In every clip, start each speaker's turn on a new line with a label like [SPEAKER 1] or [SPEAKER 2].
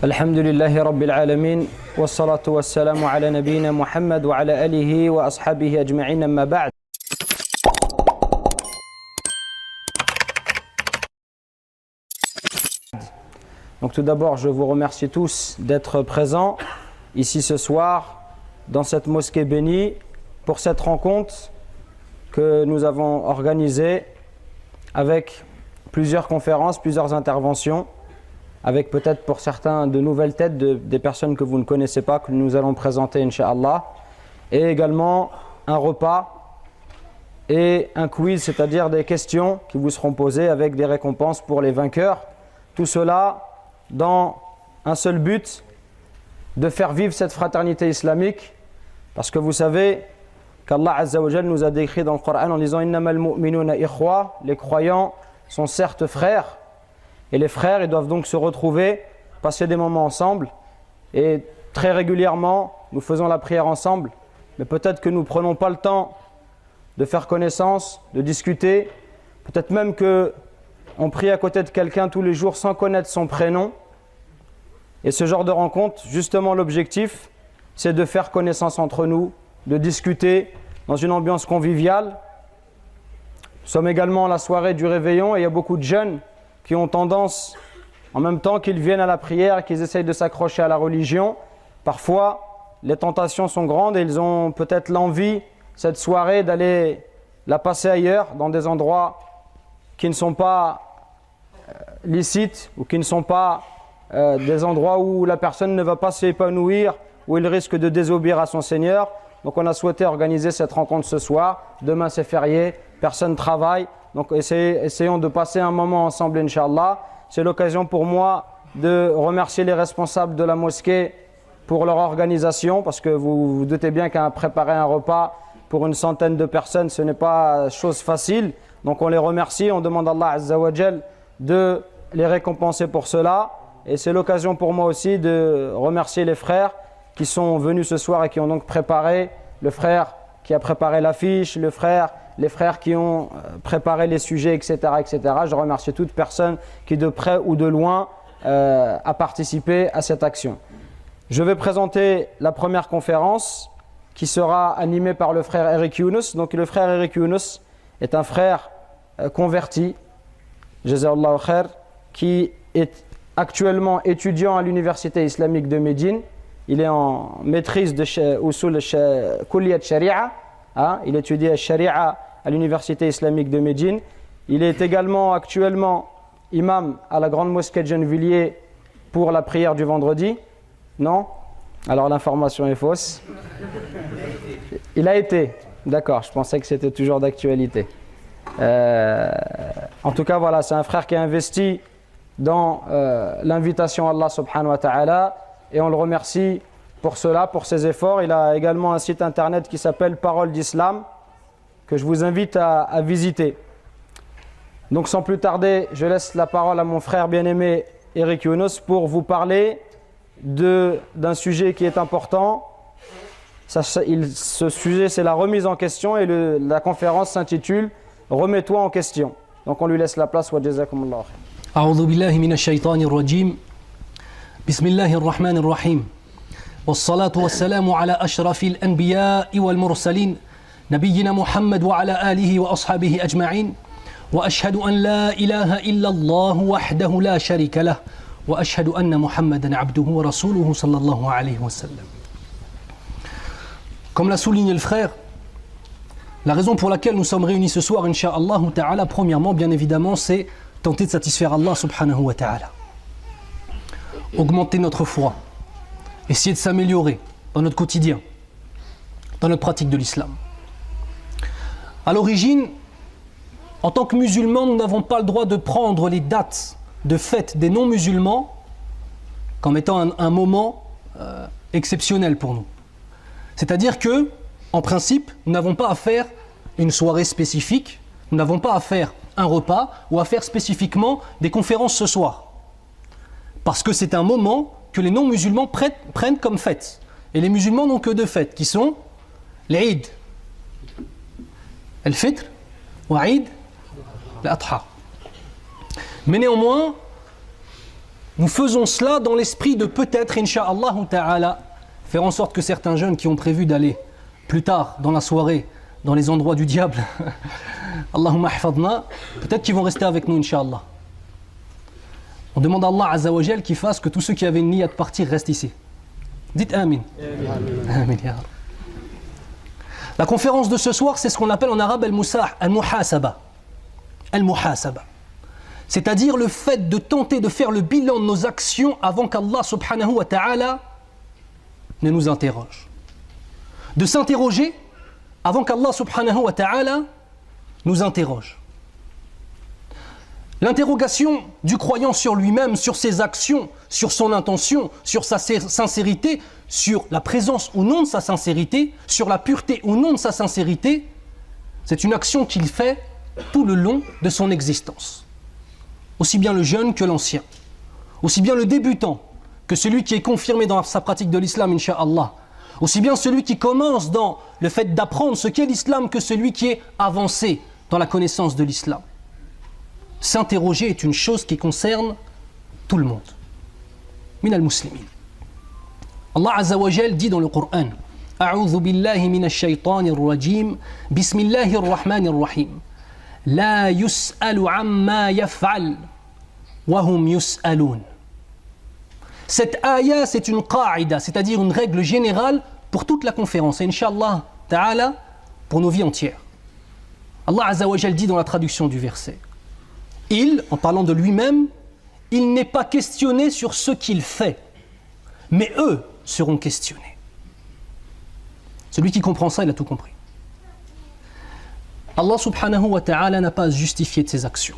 [SPEAKER 1] الحمد لله رب العالمين والصلاة والسلام على نبينا محمد وعلى آله وأصحابه أجمعين أما بعد. Donc tout d'abord, je vous remercie tous d'être présents ici ce soir dans cette mosquée bénie pour cette rencontre que nous avons organisée avec plusieurs conférences, plusieurs interventions, avec peut-être pour certains de nouvelles têtes, des personnes que vous ne connaissez pas, que nous allons présenter, Inch'Allah, et également un repas et un quiz, c'est-à-dire des questions qui vous seront posées avec des récompenses pour les vainqueurs. Tout cela dans un seul but, de faire vivre cette fraternité islamique, parce que vous savez qu'Allah Azza wa Jal nous a décrit dans le Coran en disant « Innamal mu'minuna ikhwa » les croyants sont certes frères, et les frères ils doivent donc se retrouver, passer des moments ensemble, et très régulièrement nous faisons la prière ensemble, mais peut-être que nous ne prenons pas le temps de faire connaissance, de discuter, peut-être même que on prie à côté de quelqu'un tous les jours sans connaître son prénom. Et ce genre de rencontre, justement l'objectif, c'est de faire connaissance entre nous, de discuter dans une ambiance conviviale. Nous sommes également à la soirée du réveillon et il y a beaucoup de jeunes qui ont tendance, en même temps qu'ils viennent à la prière, qu'ils essayent de s'accrocher à la religion, parfois les tentations sont grandes et ils ont peut-être l'envie, cette soirée, d'aller la passer ailleurs, dans des endroits qui ne sont pas licites ou qui ne sont pas des endroits où la personne ne va pas s'épanouir, où il risque de désobéir à son Seigneur. Donc on a souhaité organiser cette rencontre ce soir. Demain c'est férié, personne ne travaille. Donc essayons de passer un moment ensemble, Inch'Allah. C'est l'occasion pour moi de remercier les responsables de la mosquée pour leur organisation, parce que vous vous doutez bien qu'à préparer un repas pour une centaine de personnes, ce n'est pas chose facile. Donc on les remercie, on demande à Allah Azza wa Jal de les récompenser pour cela. Et c'est l'occasion pour moi aussi de remercier les frères qui sont venus ce soir et qui ont donc préparé, le frère qui a préparé l'affiche, les frères qui ont préparé les sujets, etc., etc. Je remercie toute personne qui de près ou de loin a participé à cette action. Je vais présenter la première conférence qui sera animée par le frère Eric Younous. Donc le frère Eric Younous est un frère converti, Jazallahu khair, qui est actuellement étudiant à l'université islamique de Médine. Il est en maîtrise de Usul Kulliyat Sharia. Il étudie la Sharia à l'université islamique de Médine. Il est également actuellement imam à la grande mosquée de Gennevilliers pour la prière du vendredi. Non? Alors l'information est fausse. Il a été. D'accord, je pensais que c'était toujours d'actualité. En tout cas, voilà, c'est un frère qui a investi dans l'invitation à Allah subhanahu wa ta'ala et on le remercie pour cela, pour ses efforts. Il a également un site internet qui s'appelle Parole d'Islam que je vous invite à visiter. Donc sans plus tarder, je laisse la parole à mon frère bien-aimé Eric Younous pour vous parler d'un sujet qui est important. Ce sujet, c'est la remise en question et la conférence s'intitule « Remets-toi en question ». Donc on lui laisse la place. Wa jazakumullahu khair.
[SPEAKER 2] أعوذ بالله من الشيطان الرجيم بسم الله الرحمن الرحيم والصلاة والسلام على أشرف الأنبياء والمرسلين نبينا محمد وعلى آله وأصحابه أجمعين وأشهد أن لا إله إلا الله وحده لا شريك له وأشهد أن محمدا عبده ورسوله صلى الله عليه وسلم. Comme l'a souligné le frère, la raison pour laquelle nous sommes réunis ce soir, Inch'Allah Ta'ala, premièrement, bien évidemment, c'est tenter de satisfaire Allah subhanahu wa ta'ala. Augmenter notre foi. Essayer de s'améliorer dans notre quotidien, dans notre pratique de l'islam. À l'origine, en tant que musulmans, nous n'avons pas le droit de prendre les dates de fête des non-musulmans comme étant un moment exceptionnel pour nous. C'est-à-dire que, en principe, nous n'avons pas à faire une soirée spécifique, nous n'avons pas à faire un repas ou à faire spécifiquement des conférences ce soir. Parce que c'est un moment que les non-musulmans prennent comme fête. Et les musulmans n'ont que deux fêtes, qui sont l'Eid, al-Fitr, ou Eid, l'Adha. Mais néanmoins, nous faisons cela dans l'esprit de peut-être, incha'Allah ta'ala, faire en sorte que certains jeunes qui ont prévu d'aller plus tard dans la soirée, dans les endroits du diable, Allahumma hafadna, peut-être qu'ils vont rester avec nous, incha'Allah. On demande à Allah Azza wa Jal qu'il fasse que tous ceux qui avaient une niyyah de partir restent ici. Dites Amin. Amin. Ya Rab. La conférence de ce soir, c'est ce qu'on appelle en arabe al-muhasaba. Al-muhasaba. C'est-à-dire le fait de tenter de faire le bilan de nos actions avant qu'Allah subhanahu wa ta'ala ne nous interroge. De s'interroger avant qu'Allah subhanahu wa ta'ala nous interroge. L'interrogation du croyant sur lui-même, sur ses actions, sur son intention, sur sa sincérité, sur la présence ou non de sa sincérité, sur la pureté ou non de sa sincérité, c'est une action qu'il fait tout le long de son existence. Aussi bien le jeune que l'ancien, aussi bien le débutant que celui qui est confirmé dans sa pratique de l'islam, incha'Allah, aussi bien celui qui commence dans le fait d'apprendre ce qu'est l'islam que celui qui est avancé dans la connaissance de l'islam. S'interroger est une chose qui concerne tout le monde. Min al-muslimin. Allah Azza wa Jal dit dans le Coran: A'udhu billahi minash shaytanir rajim. Bismillahir rahmanir rahim. La yus'alu amma yaf'al wa hum yus'alun. Cette ayah, c'est une qa'ida, c'est-à-dire une règle générale pour toute la conférence, et Inch'Allah ta'ala, pour nos vies entières. Allah Azza wa Jal dit dans la traduction du verset: il, en parlant de lui-même, il n'est pas questionné sur ce qu'il fait, mais eux seront questionnés. Celui qui comprend ça, il a tout compris. Allah subhanahu wa ta'ala n'a pas à se justifier de ses actions.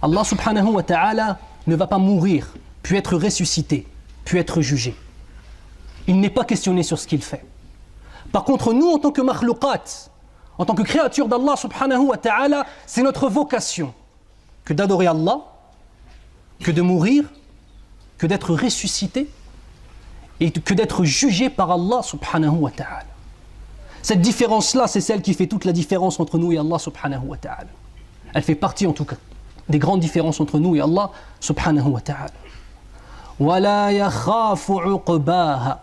[SPEAKER 2] Allah subhanahu wa ta'ala ne va pas mourir, puis être ressuscité, puis être jugé. Il n'est pas questionné sur ce qu'il fait. Par contre, nous, en tant que makhlouqat, en tant que créatures d'Allah subhanahu wa ta'ala, c'est notre vocation que d'adorer Allah, que de mourir, que d'être ressuscité et que d'être jugé par Allah subhanahu wa ta'ala. Cette différence-là, c'est celle qui fait toute la différence entre nous et Allah subhanahu wa ta'ala. Elle fait partie en tout cas des grandes différences entre nous et Allah subhanahu wa ta'ala. وَلَا يَخَافُ عُقْبَاهَا.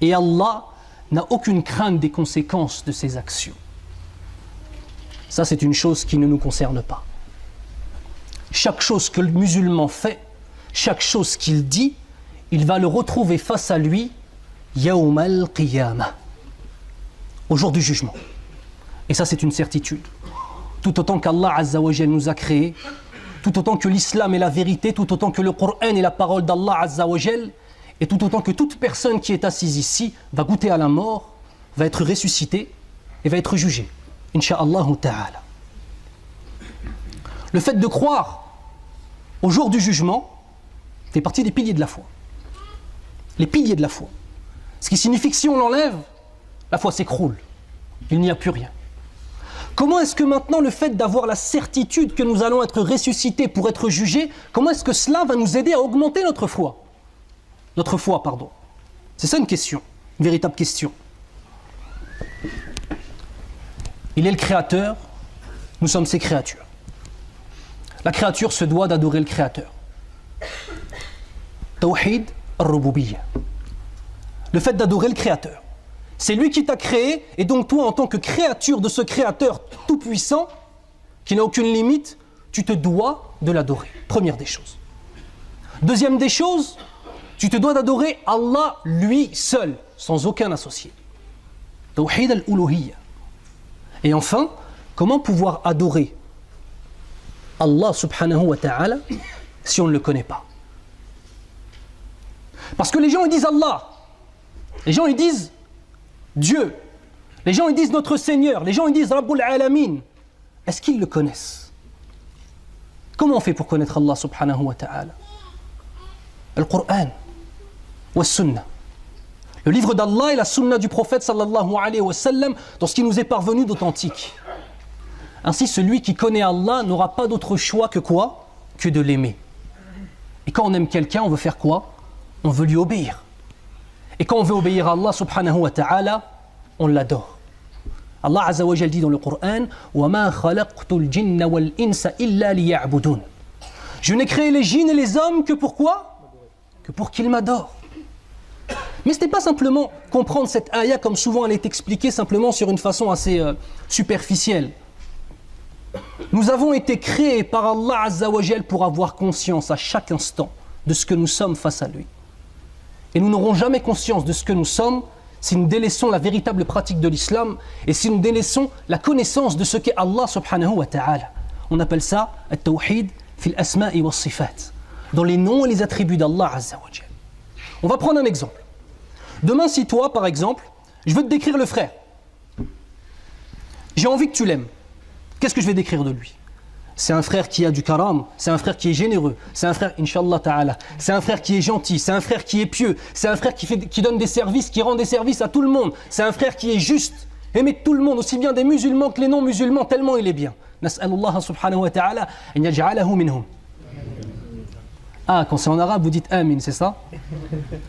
[SPEAKER 2] Et Allah n'a aucune crainte des conséquences de ses actions. Ça, c'est une chose qui ne nous concerne pas. Chaque chose que le musulman fait, chaque chose qu'il dit, il va le retrouver face à lui Yawm al-Qiyamah, au jour du jugement. Et ça, c'est une certitude. Tout autant qu'Allah Azza wa Jal nous a créés, tout autant que l'islam est la vérité, tout autant que le Coran est la parole d'Allah Azza wa Jal, et tout autant que toute personne qui est assise ici va goûter à la mort, va être ressuscitée et va être jugée. Inch'Allah ta'ala. Le fait de croire au jour du jugement fait partie des piliers de la foi. Les piliers de la foi. Ce qui signifie que si on l'enlève, la foi s'écroule. Il n'y a plus rien. Comment est-ce que maintenant le fait d'avoir la certitude que nous allons être ressuscités pour être jugés, comment est-ce que cela va nous aider à augmenter notre foi ? Notre foi, pardon. C'est ça une question, une véritable question. Il est le créateur, nous sommes ses créatures. La créature se doit d'adorer le créateur. Tawhid al-Rububiyyah. Le fait d'adorer le créateur. C'est lui qui t'a créé, et donc toi, en tant que créature de ce créateur tout-puissant, qui n'a aucune limite, tu te dois de l'adorer. Première des choses. Deuxième des choses, tu te dois d'adorer Allah lui seul, sans aucun associé. Tawhid al-Uluhiyyah. Et enfin, comment pouvoir adorer Allah subhanahu wa ta'ala si on ne le connaît pas? Parce que les gens ils disent Allah, les gens ils disent Dieu, les gens ils disent notre Seigneur, les gens ils disent Rabbul Alamin. Est-ce qu'ils le connaissent? Comment on fait pour connaître Allah subhanahu wa ta'ala? Le Coran wa Sunnah. Le livre d'Allah et la Sunna du prophète sallallahu alayhi wa sallam dans ce qui nous est parvenu d'authentique. Ainsi, celui qui connaît Allah n'aura pas d'autre choix que quoi? Que de l'aimer. Et quand on aime quelqu'un, on veut faire quoi? On veut lui obéir. Et quand on veut obéir à Allah subhanahu wa ta'ala, on l'adore. Allah Azza wa Jal dit dans le Coran: وَمَا خَلَقْتُ الْجِنَّ وَالْإِنسَ إِلَّا لِيَعْبُدُونَ. Je n'ai créé les djinns et les hommes que pourquoi? Que pour qu'ils m'adorent. Mais ce n'est pas simplement comprendre cette ayah comme souvent elle est expliquée simplement sur une façon assez superficielle. Nous avons été créés par Allah Azza wa Jal pour avoir conscience à chaque instant de ce que nous sommes face à lui. Et nous n'aurons jamais conscience de ce que nous sommes si nous délaissons la véritable pratique de l'islam et si nous délaissons la connaissance de ce qu'est Allah subhanahu wa ta'ala. On appelle ça at-tawhid fil asma'i was sifat, dans les noms et les attributs d'Allah Azza wa Jal. On va prendre un exemple. Demain, si toi, par exemple, je veux te décrire le frère. J'ai envie que tu l'aimes. Qu'est-ce que je vais décrire de lui? C'est un frère qui a du karam, c'est un frère qui est généreux, c'est un frère, Inch'Allah ta'ala, c'est un frère qui est gentil, c'est un frère qui est pieux, c'est un frère qui donne des services, qui rend des services à tout le monde, c'est un frère qui est juste, aimé de tout le monde, aussi bien des musulmans que les non-musulmans, tellement il est bien. Nas'alullah subhanahu wa ta'ala an yaj'alahu minhum. Ah, quand c'est en arabe, vous dites amin, c'est ça?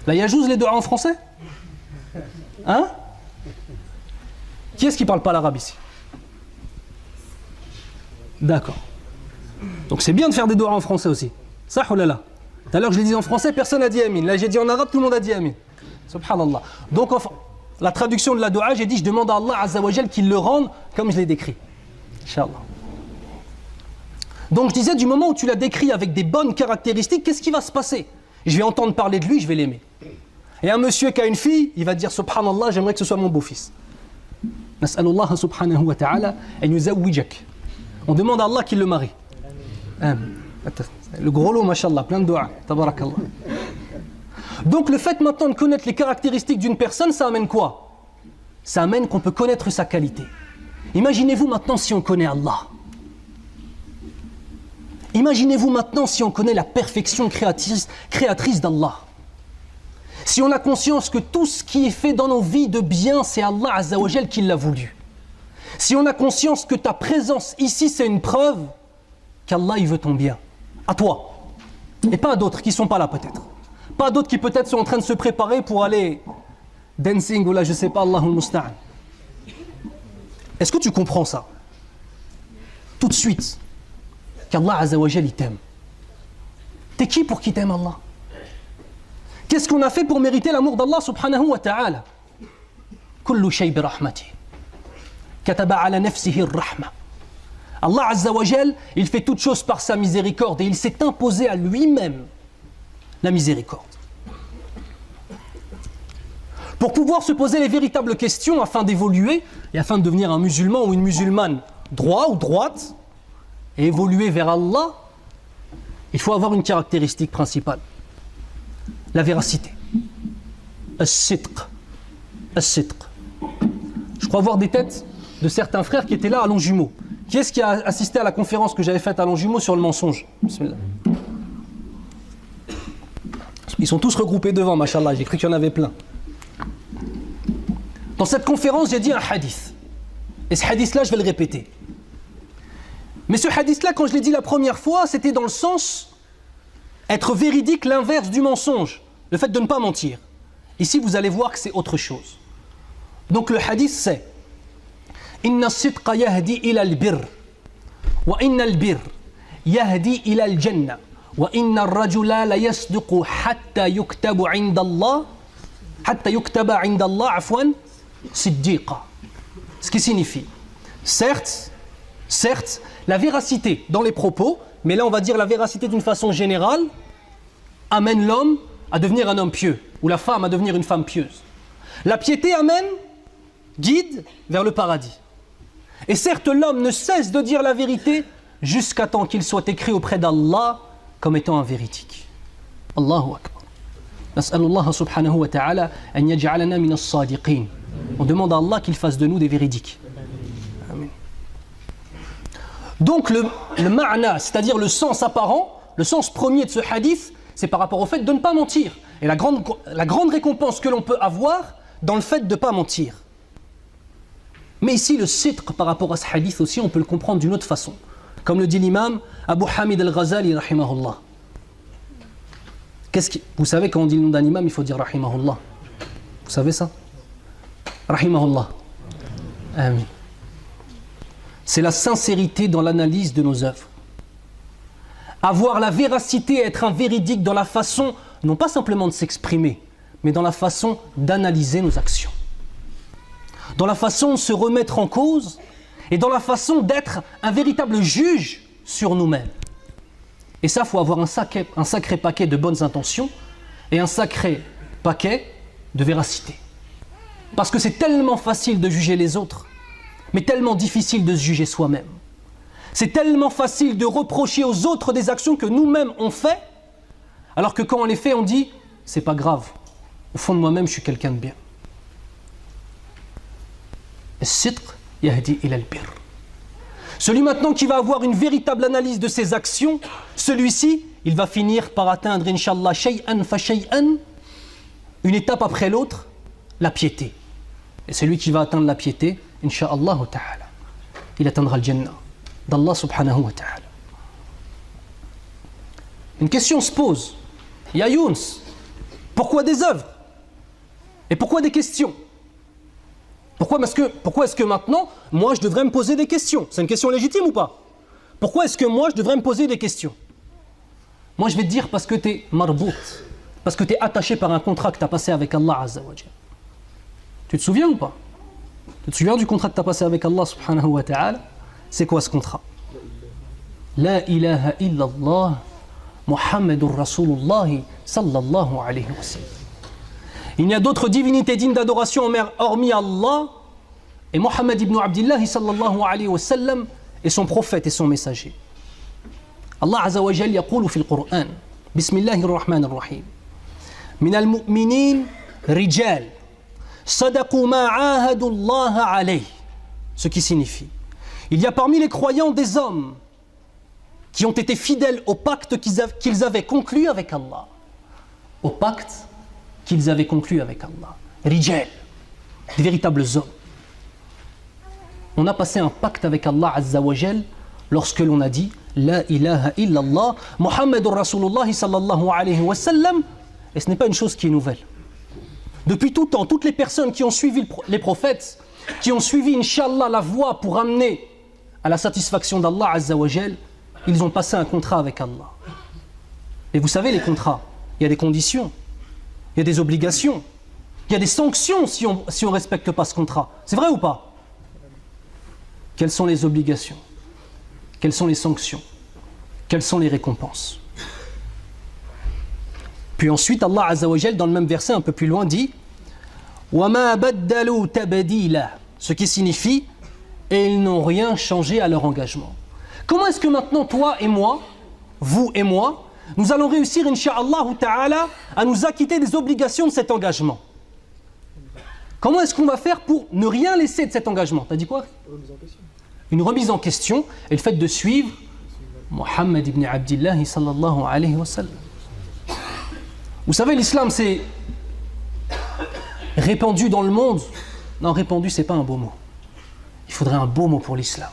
[SPEAKER 2] Là, yajouz les deux en français? Hein? Qui est-ce qui parle pas l'arabe ici? D'accord. Donc c'est bien de faire des doigts en français aussi. Ça ou là là. Tout à l'heure je l'ai dit en français, personne n'a dit amin. Là j'ai dit en arabe, tout le monde a dit amin. Subhanallah. Donc enfin, la traduction de la doua, j'ai dit je demande à Allah Azza wa Jal qu'il le rende comme je l'ai décrit. Inch'Allah. Donc je disais, du moment où tu l'as décrit avec des bonnes caractéristiques, qu'est-ce qui va se passer? Je vais entendre parler de lui, je vais l'aimer. Et un monsieur qui a une fille, il va dire Subhanallah, j'aimerais que ce soit mon beau-fils. Nas'alullah subhanahu wa ta'ala an yuzawwijak. On demande à Allah qu'il le marie. Le gros lot, mashallah, plein de doigts. Tabarakallah. Donc le fait maintenant de connaître les caractéristiques d'une personne, ça amène quoi? Ça amène qu'on peut connaître sa qualité. Imaginez-vous maintenant si on connaît Allah. Imaginez-vous maintenant si on connaît la perfection créatrice d'Allah. Si on a conscience que tout ce qui est fait dans nos vies de bien, c'est Allah Azza wa Jal qui l'a voulu. Si on a conscience que ta présence ici, c'est une preuve qu'Allah, il veut ton bien. À toi. Et pas à d'autres qui ne sont pas là peut-être. Pas à d'autres qui peut-être sont en train de se préparer pour aller dancing ou là, je ne sais pas, Allahul Musta'an. Est-ce que tu comprends ça? Tout de suite. Qu'Allah Azza wa Jal, il t'aime. T'es qui pour qui t'aime Allah? Qu'est-ce qu'on a fait pour mériter l'amour d'Allah subhanahu wa ta'ala? Kullu shay bi rahmati. Kataba ala nafsihi ar-rahma. Allah Azza wa Jal, il fait toutes choses par sa miséricorde et il s'est imposé à lui-même la miséricorde. Pour pouvoir se poser les véritables questions afin d'évoluer et afin de devenir un musulman ou une musulmane droit ou droite et évoluer vers Allah, il faut avoir une caractéristique principale. La véracité. As-sidq. As-sidq. Je crois voir des têtes de certains frères qui étaient là à Longjumeau. Qui est-ce qui a assisté à la conférence que j'avais faite à Longjumeau sur le mensonge? Bismillah. Ils sont tous regroupés devant, mashallah, j'ai cru qu'il y en avait plein. Dans cette conférence, j'ai dit un hadith. Et ce hadith-là, je vais le répéter. Mais ce hadith-là, quand je l'ai dit la première fois, c'était dans le sens être véridique, l'inverse du mensonge. Le fait de ne pas mentir. Ici, vous allez voir que c'est autre chose. Donc le hadith, c'est Inna as-sidqa yahdi ila al-birr wa inna al-birr yahdi ila al-jannah wa inna ar-rajula la yasduqu hatta yuktabu 'inda Allah hatta yuktaba 'inda Allah afwan siddiqa. Ce qui signifie certes, la véracité dans les propos, mais là on va dire la véracité d'une façon générale, amène l'homme à devenir un homme pieux, ou la femme à devenir une femme pieuse. La piété amène, guide vers le paradis. Et certes, l'homme ne cesse de dire la vérité jusqu'à temps qu'il soit écrit auprès d'Allah comme étant un véridique. Allahu Akbar. Nas'alullah subhanahu wa ta'ala an yaj'alana min as-sadiqin. On demande à Allah qu'il fasse de nous des véridiques. Amen. Donc le ma'na, c'est-à-dire le sens apparent, le sens premier de ce hadith, c'est par rapport au fait de ne pas mentir. Et la grande récompense que l'on peut avoir dans le fait de ne pas mentir. Mais ici, le sidq par rapport à ce hadith aussi, on peut le comprendre d'une autre façon. Comme le dit l'imam Abu Hamid al-Ghazali, rahimahullah. Vous savez, quand on dit le nom d'un imam, il faut dire rahimahullah. Vous savez ça? Rahimahullah. Amen. C'est la sincérité dans l'analyse de nos œuvres. avoir la véracité, être un véridique dans la façon, non pas simplement de s'exprimer, mais dans la façon d'analyser nos actions. Dans la façon de se remettre en cause et dans la façon d'être un véritable juge sur nous-mêmes. Et ça, il faut avoir un sacré paquet de bonnes intentions et un sacré paquet de véracité. Parce que c'est tellement facile de juger les autres, mais tellement difficile de se juger soi-même. C'est tellement facile de reprocher aux autres des actions que nous-mêmes on fait, alors que quand on les fait, on dit « c'est pas grave, au fond de moi-même, je suis quelqu'un de bien ». Celui maintenant qui va avoir une véritable analyse de ses actions, celui-ci, il va finir par atteindre, Inch'Allah, shay'an fa shay'an, une étape après l'autre, la piété. Et celui qui va atteindre la piété, Inch'Allah ta'ala, il atteindra le Jannah d'Allah subhanahu wa ta'ala. Une question se pose. Ya Youns, pourquoi des œuvres? Et pourquoi des questions? Pourquoi est-ce que maintenant, moi, je devrais me poser des questions? C'est une question légitime ou pas? Pourquoi est-ce que moi, je devrais me poser des questions? Moi, je vais te dire parce que tu es marbout, parce que tu es attaché par un contrat que tu as passé avec Allah Azza wa Jalla. Tu te souviens ou pas? Tu te souviens du contrat que tu as passé avec Allah subhanahu wa ta'ala? C'est quoi ce contrat? La ilaha illallah Muhammadur Rasulullah sallallahu alayhi wa sallam. Il n'y a d'autres divinités dignes d'adoration hormis Allah et Muhammad ibn Abdillah sallallahu alayhi wa sallam et son prophète et son messager. Allah Azza wa Jalla yaqulu fi al-Qur'an Bismillahir Rahmanir Rahim Min al-mu'minin rijal sadaqu ma ahadu Allah alayhi. Ce qui signifie il y a parmi les croyants des hommes qui ont été fidèles au pacte qu'ils avaient conclu avec Allah. Au pacte qu'ils avaient conclu avec Allah. Rijal, des véritables hommes. On a passé un pacte avec Allah Azza wa Jal lorsque l'on a dit La ilaha illallah Muhammadur Rasulullah sallallahu alayhi wa sallam. Et ce n'est pas une chose qui est nouvelle. Depuis tout temps, toutes les personnes qui ont suivi les prophètes, qui ont suivi, Inch'Allah, la voie pour amener à la satisfaction d'Allah Azza wa Jal, ils ont passé un contrat avec Allah. Et vous savez, les contrats, il y a des conditions, il y a des obligations, il y a des sanctions si on ne respecte pas ce contrat. C'est vrai ou pas? Quelles sont les obligations? Quelles sont les sanctions? Quelles sont les récompenses? Puis ensuite, Allah Azza wa Jal, dans le même verset, un peu plus loin, dit وَمَا بَدَّلُوا تَبَدِيلًا. Ce qui signifie et ils n'ont rien changé à leur engagement. Comment est-ce que maintenant, toi et moi, vous et moi, nous allons réussir, Inch'Allah ta'ala, à nous acquitter des obligations de cet engagement? Comment est-ce qu'on va faire pour ne rien laisser de cet engagement? T'as dit quoi? Une remise en question et le fait de suivre Muhammad ibn Abdillah sallallahu alayhi wa sallam. Vous savez, l'islam s'est répandu dans le monde. Non, répandu, c'est pas un beau mot. Il faudrait un beau mot pour l'islam.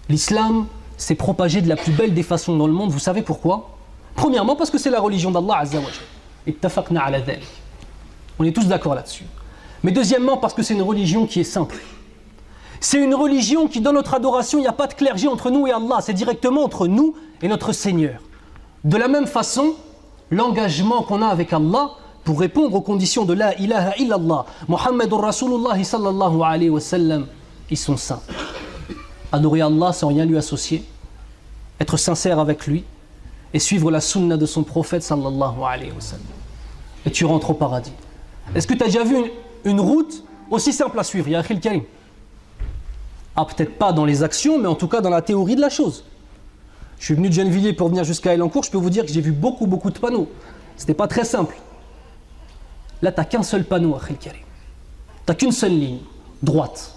[SPEAKER 2] L'islam s'est propagé de la plus belle des façons dans le monde. Vous savez pourquoi? Premièrement, parce que c'est la religion d'Allah Azza wa Jalla. Ittafaqna ala dhalik. On est tous d'accord là-dessus. Mais deuxièmement, parce que c'est une religion qui est simple. C'est une religion qui, dans notre adoration, il n'y a pas de clergé entre nous et Allah. C'est directement entre nous et notre Seigneur. De la même façon, l'engagement qu'on a avec Allah pour répondre aux conditions de la ilaha illallah, Muhammadur Rasulullah sallallahu alayhi wa sallam, ils sont simples. Adorer Allah sans rien lui associer, être sincère avec lui et suivre la sunna de son prophète sallallahu alayhi wa sallam. Et tu rentres au paradis. Est-ce que tu as déjà vu une route aussi simple à suivre, ya akhil karim? Ah, peut-être pas dans les actions, mais en tout cas dans la théorie de la chose. Je suis venu de Gennevilliers pour venir jusqu'à Elancourt, je peux vous dire que j'ai vu beaucoup de panneaux. C'était pas très simple. Là, tu n'as qu'un seul panneau, akhil karim. Tu n'as qu'une seule ligne, droite.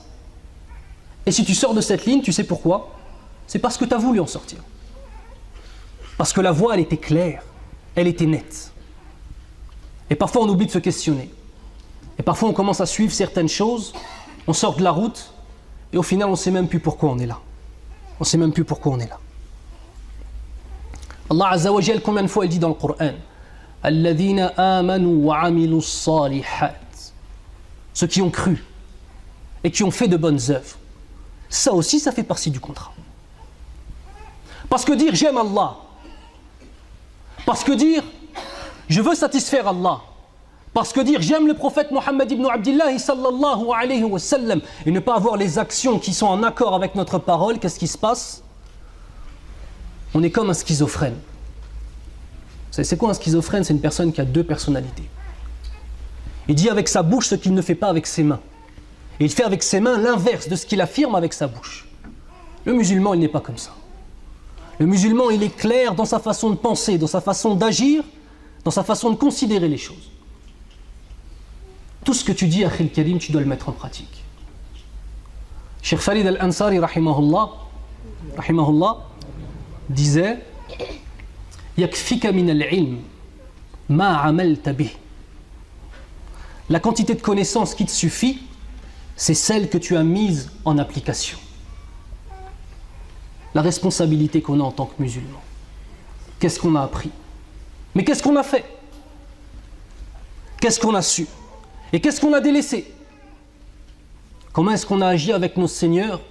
[SPEAKER 2] Et si tu sors de cette ligne, tu sais pourquoi? C'est parce que tu as voulu en sortir. Parce que la voie, elle était claire, elle était nette. Et parfois, on oublie de se questionner. Et parfois, on commence à suivre certaines choses, on sort de la route, et au final, on ne sait même plus pourquoi on est là. On ne sait même plus pourquoi on est là. Allah Azza wa Jal, combien de fois il dit dans le Coran? Alladhina amanu wa amilu salihat. Ceux qui ont cru et qui ont fait de bonnes œuvres. Ça aussi, ça fait partie du contrat. Parce que dire j'aime Allah, parce que dire je veux satisfaire Allah, parce que dire j'aime le prophète Mohammed ibn Abdillah sallallahu alayhi wa sallam et ne pas avoir les actions qui sont en accord avec notre parole, qu'est-ce qui se passe? On est comme un schizophrène. C'est quoi un schizophrène? C'est une personne qui a deux personnalités. Il dit avec sa bouche ce qu'il ne fait pas avec ses mains. Et il fait avec ses mains l'inverse de ce qu'il affirme avec sa bouche. Le musulman, il n'est pas comme ça. Le musulman, il est clair dans sa façon de penser, dans sa façon d'agir, dans sa façon de considérer les choses. Tout ce que tu dis, Akhil Karim, tu dois le mettre en pratique. Cheikh Farid al-Ansari, rahimahullah, disait Yakfika min al-ilm ma amalta bih. La quantité de connaissances qui te suffit, c'est celle que tu as mise en application. La responsabilité qu'on a en tant que musulman. Qu'est-ce qu'on a appris? Mais qu'est-ce qu'on a fait? Qu'est-ce qu'on a su? Et qu'est-ce qu'on a délaissé? Comment est-ce qu'on a agi avec nos seigneurs,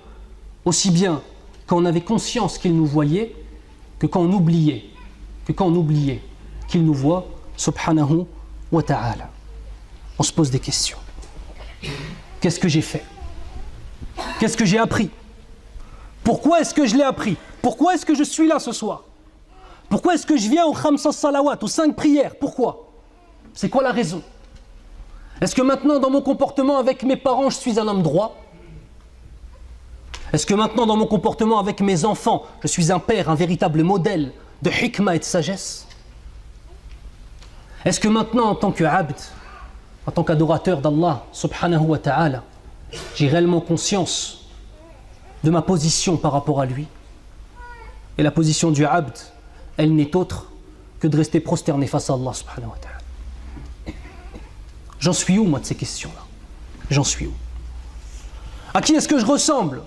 [SPEAKER 2] aussi bien quand on avait conscience qu'ils nous voyaient, que quand on oubliait qu'ils nous voient, subhanahu wa ta'ala. On se pose des questions. Qu'est-ce que j'ai fait? Qu'est-ce que j'ai appris? Pourquoi est-ce que je l'ai appris? Pourquoi est-ce que je suis là ce soir? Pourquoi est-ce que je viens au khamsa salawat, aux 5 prières? Pourquoi? C'est quoi la raison? Est-ce que maintenant dans mon comportement avec mes parents je suis un homme droit? Est-ce que maintenant dans mon comportement avec mes enfants je suis un père, un véritable modèle de hikmah et de sagesse? Est-ce que maintenant en tant que abd, en tant qu'adorateur d'Allah subhanahu wa ta'ala, j'ai réellement conscience de ma position par rapport à lui? Et la position du abd, elle n'est autre que de rester prosterné face à Allah subhanahu wa ta'ala. J'en suis où moi de ces questions-là? J'en suis où? À qui est-ce que je ressemble?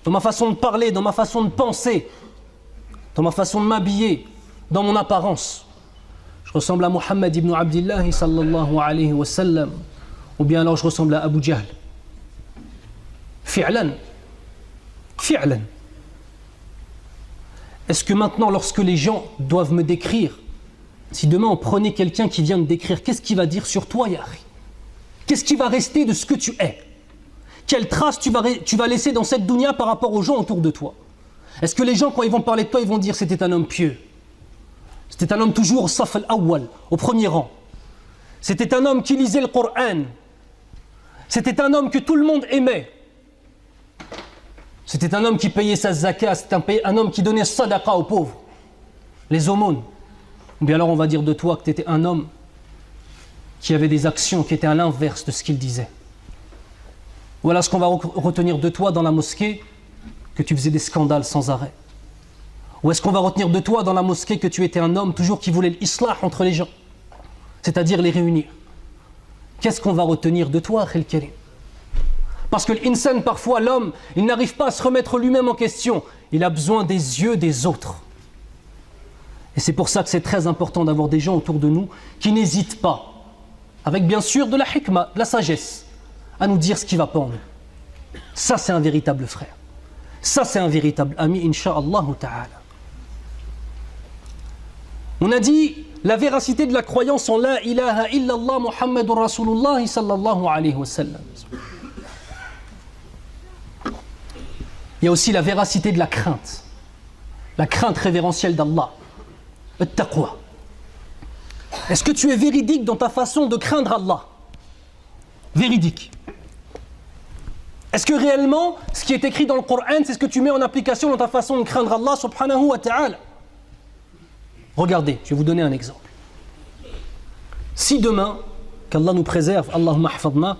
[SPEAKER 2] Dans ma façon de parler, dans ma façon de penser, dans ma façon de m'habiller, dans mon apparence. Je ressemble à Mohammed ibn Abdillah sallallahu alayhi wa sallam, ou bien alors je ressemble à Abu Jahl. Fi'lan. Est-ce que maintenant, lorsque les gens doivent me décrire, si demain on prenait quelqu'un qui vient me décrire, qu'est-ce qu'il va dire sur toi, Yahri? Qu'est-ce qui va rester de ce que tu es? Quelle trace tu vas laisser dans cette dunya par rapport aux gens autour de toi? Est-ce que les gens, quand ils vont parler de toi, ils vont dire c'était un homme pieux? C'était un homme toujours au saf al-awwal, au premier rang. C'était un homme qui lisait le Coran. C'était un homme que tout le monde aimait. C'était un homme qui payait sa zakat. C'était un homme qui donnait sadaqa aux pauvres, les aumônes. Ou bien alors on va dire de toi que tu étais un homme qui avait des actions qui étaient à l'inverse de ce qu'il disait. Voilà ce qu'on va retenir de toi dans la mosquée, que tu faisais des scandales sans arrêt. Ou est-ce qu'on va retenir de toi dans la mosquée que tu étais un homme toujours qui voulait l'islah entre les gens, c'est-à-dire les réunir? Qu'est-ce qu'on va retenir de toi, Akhil Karim? Parce que l'insan, parfois l'homme, il n'arrive pas à se remettre lui-même en question. Il a besoin des yeux des autres. Et c'est pour ça que c'est très important d'avoir des gens autour de nous qui n'hésitent pas, avec bien sûr de la hikmah, de la sagesse, à nous dire ce qui ne va pas en nous. Ça, c'est un véritable frère. Ça, c'est un véritable ami, incha'Allah ta'ala. On a dit la véracité de la croyance en la ilaha illallah Muhammadur Rasulullah sallallahu alayhi wa sallam. Il y a aussi la véracité de la crainte révérentielle d'Allah, at-taqwa. Est-ce que tu es véridique dans ta façon de craindre Allah? Véridique. Est-ce que réellement, ce qui est écrit dans le Coran, c'est ce que tu mets en application dans ta façon de craindre Allah subhanahu wa ta'ala? Regardez, je vais vous donner un exemple. Si demain, qu'Allah nous préserve, Allahumma hafadna,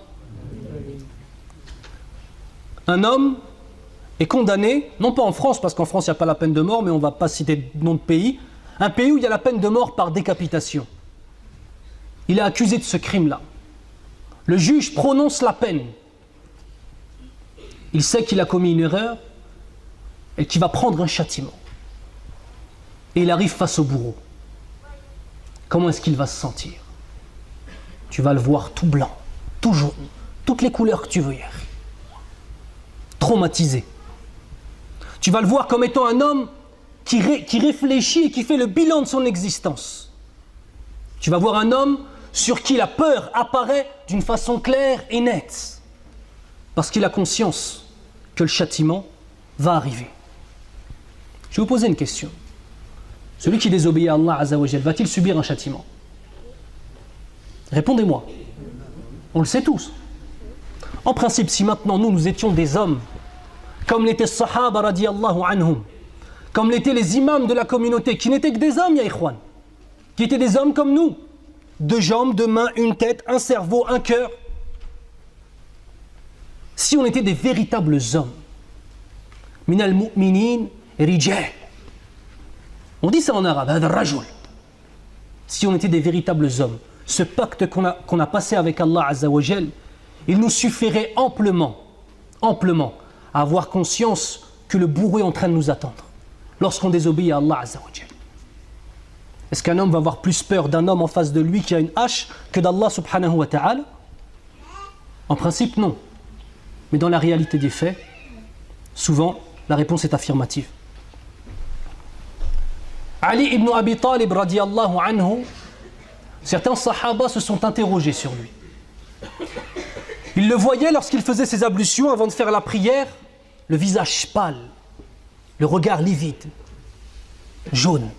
[SPEAKER 2] un homme est condamné, non pas en France, parce qu'en France il n'y a pas la peine de mort, mais on ne va pas citer de nom de pays, un pays où il y a la peine de mort par décapitation. Il est accusé de ce crime-là. Le juge prononce la peine. Il sait qu'il a commis une erreur et qu'il va prendre un châtiment. Et il arrive face au bourreau. Comment est-ce qu'il va se sentir? Tu vas le voir tout blanc, tout jaune, toutes les couleurs que tu veux hier. Traumatisé. Tu vas le voir comme étant un homme qui réfléchit et qui fait le bilan de son existence. Tu vas voir un homme sur qui la peur apparaît d'une façon claire et nette, parce qu'il a conscience que le châtiment va arriver. Je vais vous poser une question. Celui qui désobéit à Allah Azza wa Jal, va-t-il subir un châtiment? Répondez-moi. On le sait tous. En principe, si maintenant nous étions des hommes, comme l'étaient les Sahaba radiyallahu anhum, comme l'étaient les imams de la communauté, qui n'étaient que des hommes, ya ikhwan, qui étaient des hommes comme nous, 2 jambes, 2 mains, une tête, un cerveau, un cœur. Si on était des véritables hommes, minal mu'minin rijal, on dit ça en arabe, hadha rajul. Si on était des véritables hommes, ce pacte qu'on a passé avec Allah Azza wa Jal, il nous suffirait amplement à avoir conscience que le bourreau est en train de nous attendre lorsqu'on désobéit à Allah Azza wa Jal. Est-ce qu'un homme va avoir plus peur d'un homme en face de lui qui a une hache que d'Allah subhanahu wa ta'ala? En principe, non. Mais dans la réalité des faits, souvent, la réponse est affirmative. Ali ibn Abi Talib radiyallahu anhu, certains sahaba se sont interrogés sur lui. Ils le voyaient lorsqu'il faisait ses ablutions avant de faire la prière, le visage pâle, le regard livide, jaune,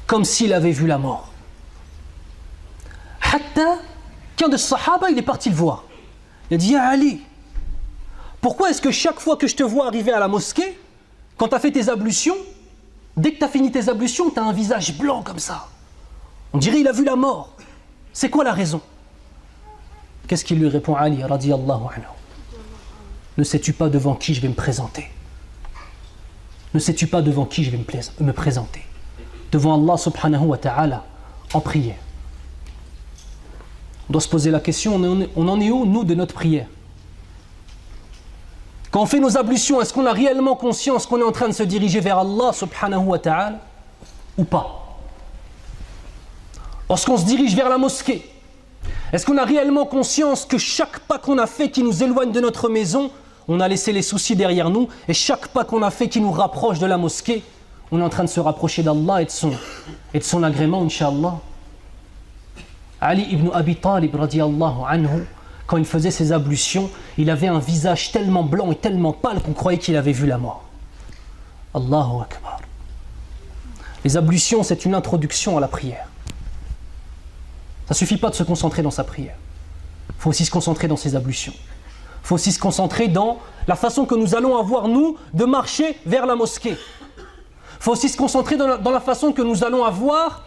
[SPEAKER 2] comme s'il avait vu la mort. Hatta qu'un de sahaba, il est parti le voir. Il a dit: Ya Ali, pourquoi est-ce que chaque fois que je te vois arriver à la mosquée, quand tu as fait tes ablutions, dès que tu as fini tes ablutions, tu as un visage blanc comme ça? On dirait il a vu la mort. C'est quoi la raison? Qu'est-ce qu'il lui répond, Ali radiyallahu anhu? Ne sais-tu pas devant qui je vais me présenter? Ne sais-tu pas devant qui je vais me présenter? Devant Allah subhanahu wa ta'ala, en prière. On doit se poser la question, on en est où, nous, de notre prière? Quand on fait nos ablutions, est-ce qu'on a réellement conscience qu'on est en train de se diriger vers Allah subhanahu wa ta'ala ou pas? Lorsqu'on se dirige vers la mosquée, est-ce qu'on a réellement conscience que chaque pas qu'on a fait qui nous éloigne de notre maison, on a laissé les soucis derrière nous, et chaque pas qu'on a fait qui nous rapproche de la mosquée, on est en train de se rapprocher d'Allah et de son agrément, Inch'Allah? Ali ibn Abi Talib radiyallahu anhu, quand il faisait ses ablutions, il avait un visage tellement blanc et tellement pâle qu'on croyait qu'il avait vu la mort. Allahu Akbar. Les ablutions, c'est une introduction à la prière. Ça ne suffit pas de se concentrer dans sa prière. Il faut aussi se concentrer dans ses ablutions. Il faut aussi se concentrer dans la façon que nous allons avoir, nous, de marcher vers la mosquée. Il faut aussi se concentrer dans la façon que nous allons avoir,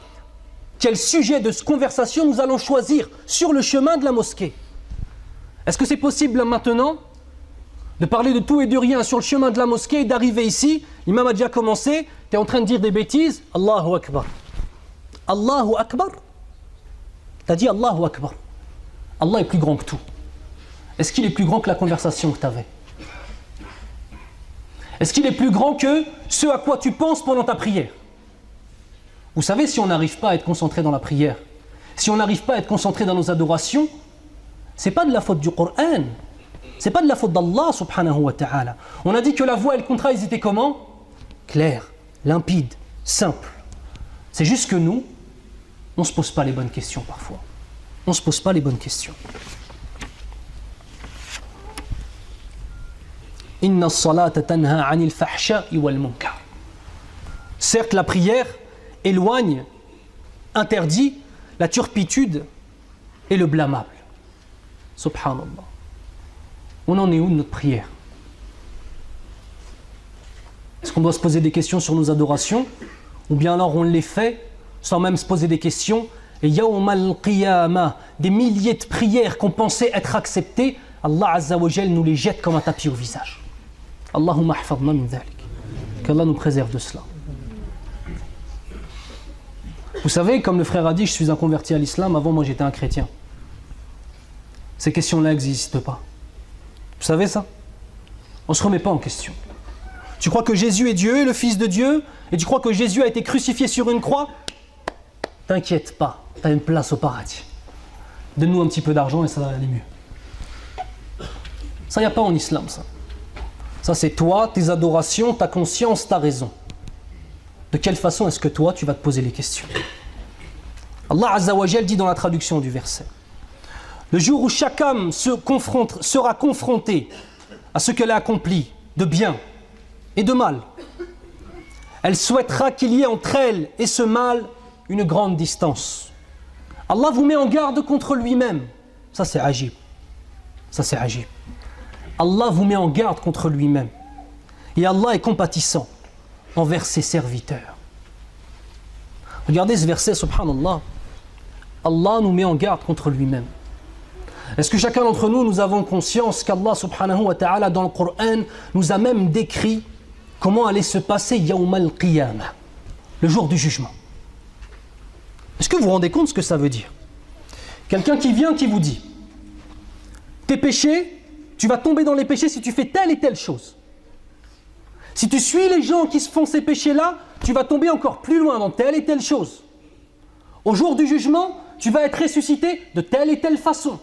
[SPEAKER 2] quel sujet de conversation nous allons choisir sur le chemin de la mosquée. Est-ce que c'est possible maintenant de parler de tout et de rien sur le chemin de la mosquée et d'arriver ici, l'imam a déjà commencé, tu es en train de dire des bêtises, Allahu Akbar. Allahu Akbar. Tu as dit Allahu Akbar. Allah est plus grand que tout. Est-ce qu'il est plus grand que la conversation que tu avais? Est-ce qu'il est plus grand que ce à quoi tu penses pendant ta prière? Vous savez, si on n'arrive pas à être concentré dans la prière, si on n'arrive pas à être concentré dans nos adorations, c'est pas de la faute du Coran, c'est pas de la faute d'Allah subhanahu wa ta'ala. On a dit que la voix et le contrat, ils étaient comment? Clair, limpide, simple. C'est juste que nous, on ne se pose pas les bonnes questions parfois. On ne se pose pas les bonnes questions. Inna as-salata tanha 'anil fahsha'i wal munkar. Certes, la prière éloigne, interdit la turpitude et le blâmable. Subhanallah. On en est où de notre prière? Est-ce qu'on doit se poser des questions sur nos adorations? Ou bien alors on les fait sans même se poser des questions? Et yawm al-qiyamah, des milliers de prières qu'on pensait être acceptées, Allah Azza wa Jal nous les jette comme un tapis au visage. Allahumma ahfadna min dhalik. Qu'Allah nous préserve de cela. Vous savez, comme le frère a dit, je suis un converti à l'islam, avant moi j'étais un chrétien. Ces questions-là n'existent pas. Vous savez ça? On ne se remet pas en question. Tu crois que Jésus est Dieu, le Fils de Dieu, et tu crois que Jésus a été crucifié sur une croix? T'inquiète pas, tu as une place au paradis. Donne-nous un petit peu d'argent et ça va aller mieux. Ça, il n'y a pas en islam, ça. Ça c'est toi, tes adorations, ta conscience, ta raison. De quelle façon est-ce que toi tu vas te poser les questions? Allah Azza wa Jal dit dans la traduction du verset: le jour où chaque âme sera confrontée à ce qu'elle a accompli de bien et de mal, elle souhaitera qu'il y ait entre elle et ce mal une grande distance. Allah vous met en garde contre lui-même. Ça c'est ajib. Ça c'est ajib. Allah vous met en garde contre lui-même. Et Allah est compatissant envers ses serviteurs. Regardez ce verset, subhanallah. Allah nous met en garde contre lui-même. Est-ce que chacun d'entre nous, nous avons conscience qu'Allah subhanahu wa ta'ala dans le Coran nous a même décrit comment allait se passer Yawm al-Qiyamah, le jour du jugement? Est-ce que vous vous rendez compte ce que ça veut dire? Quelqu'un qui vient, qui vous dit: tes péchés, tu vas tomber dans les péchés si tu fais telle et telle chose. Si tu suis les gens qui se font ces péchés-là, tu vas tomber encore plus loin dans telle et telle chose. Au jour du jugement, tu vas être ressuscité de telle et telle façon.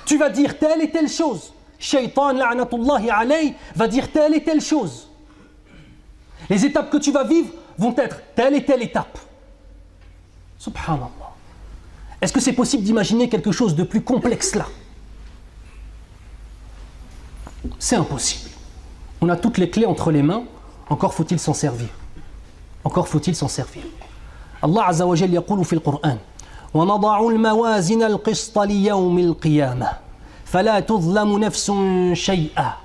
[SPEAKER 2] Tu vas dire telle et telle chose. Shaitan, la'natullahi alayhi, va dire telle et telle chose. Les étapes que tu vas vivre vont être telle et telle étape. Subhanallah. Est-ce que c'est possible d'imaginer quelque chose de plus complexe là? C'est impossible. On a toutes les clés entre les mains, encore faut-il s'en servir. Encore faut-il s'en servir. Allah Azza wa Jalla yaqulu fi al-Qur'an: وَنَضَعُ الْمَوَازِنَ الْقِسْطَ لِيَوْمِ الْقِيَامَةِ فَلَا تُظْلَمُ نَفْسٌ شَيْئًا.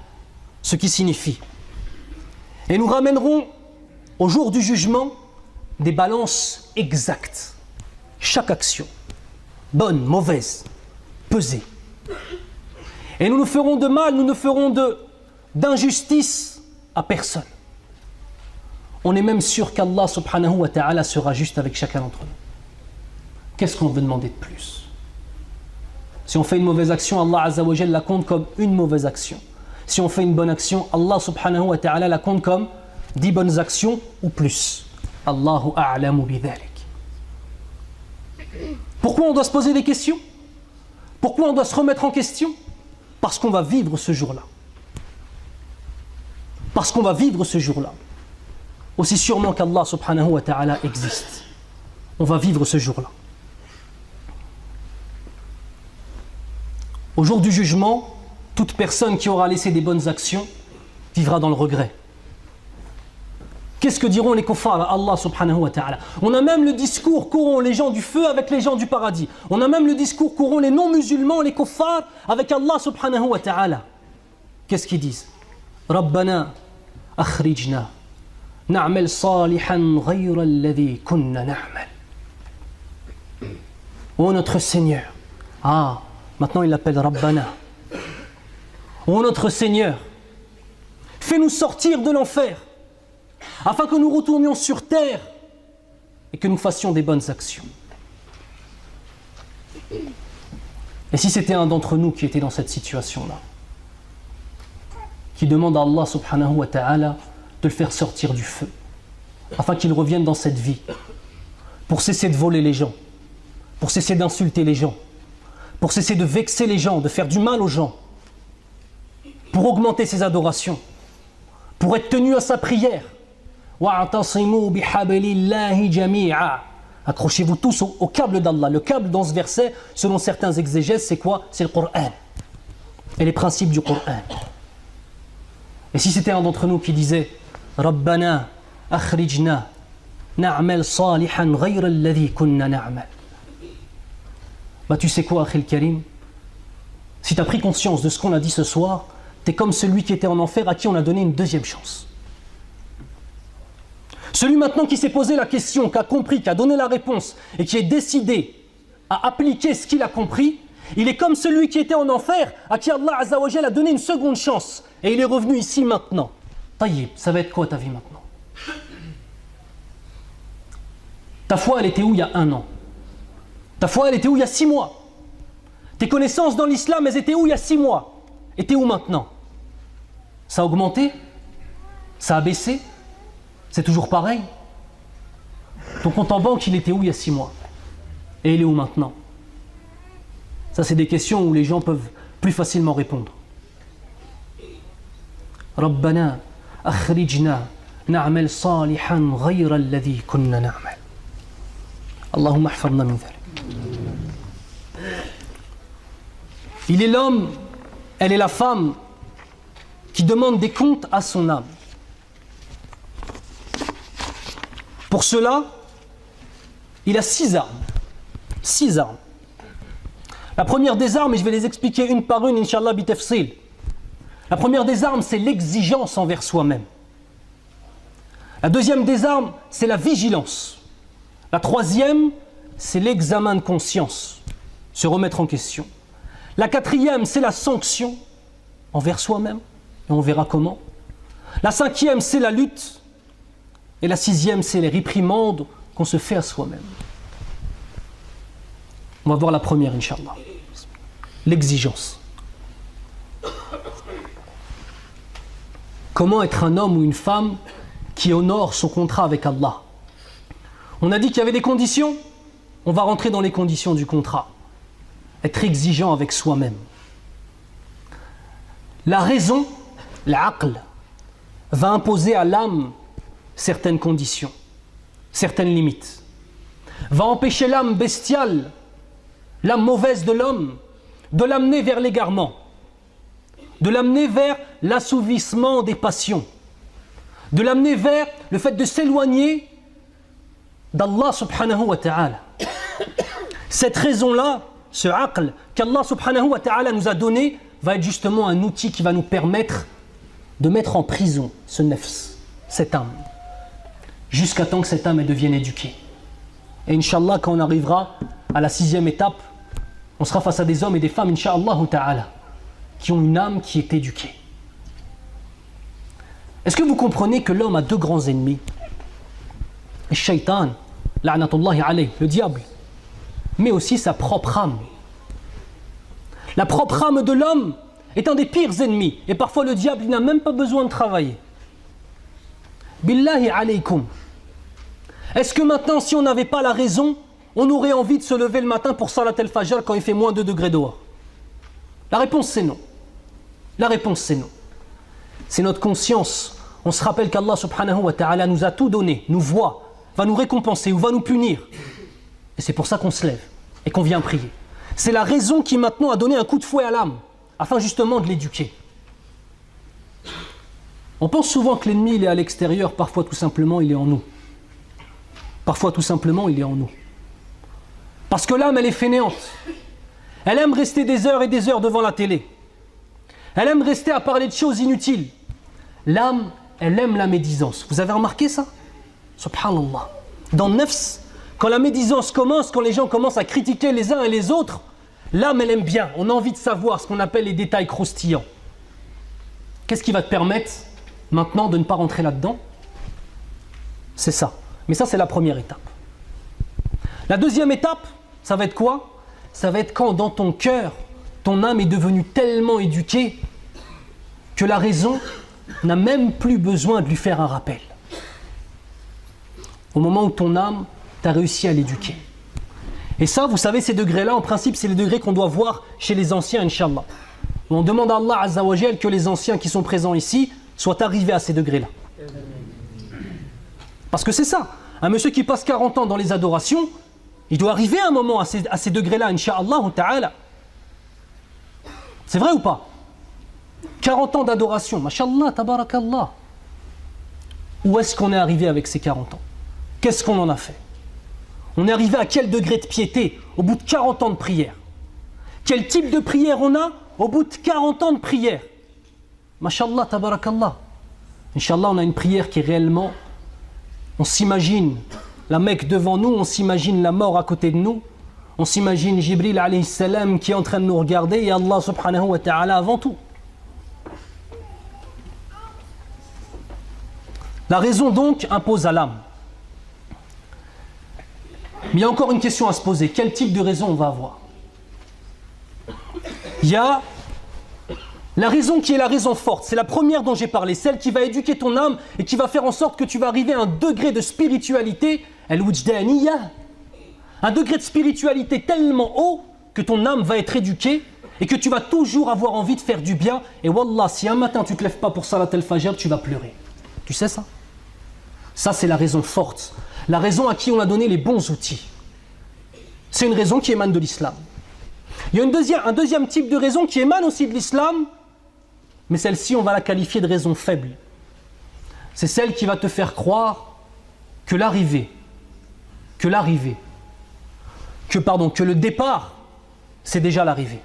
[SPEAKER 2] Ce qui signifie: et nous ramènerons au jour du jugement des balances exactes. Chaque action, bonne, mauvaise, pesée. Et nous ne ferons de mal, nous ne ferons d'injustice à personne. On est même sûr qu'Allah subhanahu wa ta'ala sera juste avec chacun d'entre nous. Qu'est-ce qu'on veut demander de plus? Si on fait une mauvaise action, Allah Azza wa Jalla la compte comme une mauvaise action. Si on fait une bonne action, Allah subhanahu wa ta'ala la compte comme 10 bonnes actions ou plus. Allahu a'lamu bidhalik. Pourquoi on doit se poser des questions? Pourquoi on doit se remettre en question? Parce qu'on va vivre ce jour-là. Parce qu'on va vivre ce jour-là. Aussi sûrement qu'Allah subhanahu wa ta'ala existe. On va vivre ce jour-là. Au jour du jugement, toute personne qui aura laissé des bonnes actions vivra dans le regret. Qu'est-ce que diront les kuffars à Allah subhanahu wa ta'ala? On a même le discours qu'auront les gens du feu avec les gens du paradis. On a même le discours qu'auront les non-musulmans, les kuffars, avec Allah subhanahu wa ta'ala. Qu'est-ce qu'ils disent? Rabbana akhrijna na'mal salihan ghayra alladhi kunna na'mal. Oh notre Seigneur. Ah, maintenant il l'appelle Rabbana. Oh notre Seigneur, fais-nous sortir de l'enfer afin que nous retournions sur terre et que nous fassions des bonnes actions. Et si c'était un d'entre nous qui était dans cette situation-là, qui demande à Allah subhanahu wa ta'ala de le faire sortir du feu, afin qu'il revienne dans cette vie, pour cesser de voler les gens, pour cesser d'insulter les gens, pour cesser de vexer les gens, de faire du mal aux gens, pour augmenter ses adorations, pour être tenu à sa prière. Accrochez-vous tous au câble d'Allah. Le câble dans ce verset, selon certains exégèses, c'est quoi? C'est le Coran et les principes du Coran. Et si c'était un d'entre nous qui disait Rabbana akhrijna na'mal salihan ghayra alladhi kunna na'mal, bah tu sais quoi, Akhil Karim, si tu as pris conscience de ce qu'on a dit ce soir, tu es comme celui qui était en enfer à qui on a donné une deuxième chance. Celui maintenant qui s'est posé la question, qui a compris, qui a donné la réponse et qui est décidé à appliquer ce qu'il a compris, il est comme celui qui était en enfer à qui Allah Azza wa Jalla a donné une seconde chance et il est revenu ici maintenant. Taïeb, ça va être quoi ta vie maintenant? Ta foi elle était où il y a 1 an? Ta foi elle était où il y a 6 mois? Tes connaissances dans l'islam elles étaient où il y a 6 mois? Et t'es où maintenant? Ça a augmenté? Ça a baissé? C'est toujours pareil? Ton compte en banque, il était où il y a 6 mois? Et il est où maintenant? Ça, c'est des questions où les gens peuvent plus facilement répondre. ربنا أخرجنا نعمل صالحا غير الذي كنا نعمل اللهم احفظنا من ذلك. Il est l'homme, elle est la femme qui demande des comptes à son âme. Pour cela, il a 6 armes. 6 armes. La première des armes, et je vais les expliquer une par une, Inch'Allah bitafsil. La première des armes, c'est l'exigence envers soi-même. La deuxième des armes, c'est la vigilance. La troisième, c'est l'examen de conscience, se remettre en question. La quatrième, c'est la sanction envers soi-même, et on verra comment. La cinquième, c'est la lutte. Et la sixième, c'est les réprimandes qu'on se fait à soi-même. On va voir la première, Inch'Allah. L'exigence. Comment être un homme ou une femme qui honore son contrat avec Allah? On a dit qu'il y avait des conditions. On va rentrer dans les conditions du contrat. Être exigeant avec soi-même. La raison, l'aql, va imposer à l'âme certaines conditions, certaines limites. Va empêcher l'âme bestiale, l'âme mauvaise de l'homme, de l'amener vers l'égarement, de l'amener vers l'assouvissement des passions, de l'amener vers le fait de s'éloigner d'Allah subhanahu wa ta'ala. Cette raison-là, ce aql qu'Allah subhanahu wa ta'ala nous a donné, va être justement un outil qui va nous permettre de mettre en prison ce nafs, cette âme, jusqu'à temps que cette âme devienne éduquée. Et Inch'Allah, quand on arrivera à la 6e étape, on sera face à des hommes et des femmes, Inch'Allah ta'ala, qui ont une âme qui est éduquée. Est-ce que vous comprenez que l'homme a 2 grands ennemis? Le shaitan, la'natullahi alayh, le diable, mais aussi sa propre âme. La propre âme de l'homme est un des pires ennemis. Et parfois le diable, il n'a même pas besoin de travailler. Billahi alaykum. Est-ce que maintenant, si on n'avait pas la raison, on aurait envie de se lever le matin pour Salat al-Fajr quand il fait moins 2 degrés dehors? La réponse c'est non. La réponse c'est non. C'est notre conscience. On se rappelle qu'Allah subhanahu wa ta'ala nous a tout donné, nous voit, va nous récompenser ou va nous punir. Et c'est pour ça qu'on se lève et qu'on vient prier. C'est la raison qui maintenant a donné un coup de fouet à l'âme, afin justement de l'éduquer. On pense souvent que l'ennemi il est à l'extérieur, parfois tout simplement il est en nous. Parfois tout simplement il est en nous. Parce que l'âme elle est fainéante. Elle aime rester des heures et des heures devant la télé. Elle aime rester à parler de choses inutiles. L'âme, elle aime la médisance. Vous avez remarqué ça? Subhanallah. Dans le nafs, quand la médisance commence, quand les gens commencent à critiquer les uns et les autres, l'âme, elle aime bien. On a envie de savoir ce qu'on appelle les détails croustillants. Qu'est-ce qui va te permettre maintenant de ne pas rentrer là-dedans? C'est ça. Mais ça, c'est la première étape. La deuxième étape, ça va être quoi? Ça va être quand dans ton cœur, ton âme est devenue tellement éduquée que la raison n'a même plus besoin de lui faire un rappel. Au moment où ton âme, tu as réussi à l'éduquer. Et ça, vous savez, ces degrés-là, en principe, c'est les degrés qu'on doit voir chez les anciens, Inch'Allah. On demande à Allah Azza wa Jal que les anciens qui sont présents ici soient arrivés à ces degrés-là. Parce que c'est ça. Un monsieur qui passe 40 ans dans les adorations, il doit arriver à un moment à ces degrés-là, Inch'Allah ta'ala. C'est vrai ou pas? 40 ans d'adoration, Masha'Allah, tabarakallah. Où est-ce qu'on est arrivé avec ces 40 ans? Qu'est-ce qu'on en a fait? On est arrivé à quel degré de piété au bout de 40 ans de prière? Quel type de prière on a au bout de 40 ans de prière? Masha'Allah, tabarakallah. Inch'Allah, on a une prière qui est réellement... On s'imagine la Mecque devant nous, on s'imagine la mort à côté de nous, on s'imagine Jibril alayhi salam qui est en train de nous regarder et Allah subhanahu wa ta'ala avant tout. La raison donc impose à l'âme. Mais il y a encore une question à se poser. Quel type de raison on va avoir? Il y a la raison qui est la raison forte. C'est la première dont j'ai parlé. Celle qui va éduquer ton âme et qui va faire en sorte que tu vas arriver à un degré de spiritualité, al-wujdaniyya, un degré de spiritualité tellement haut que ton âme va être éduquée et que tu vas toujours avoir envie de faire du bien. Et wallah, si un matin tu ne te lèves pas pour Salat al-Fajr, tu vas pleurer. Tu sais ça? Ça, c'est la raison forte. La raison à qui on a donné les bons outils. C'est une raison qui émane de l'islam. Il y a un deuxième type de raison qui émane aussi de l'islam, mais celle-ci, on va la qualifier de raison faible. C'est celle qui va te faire croire que le départ, c'est déjà l'arrivée.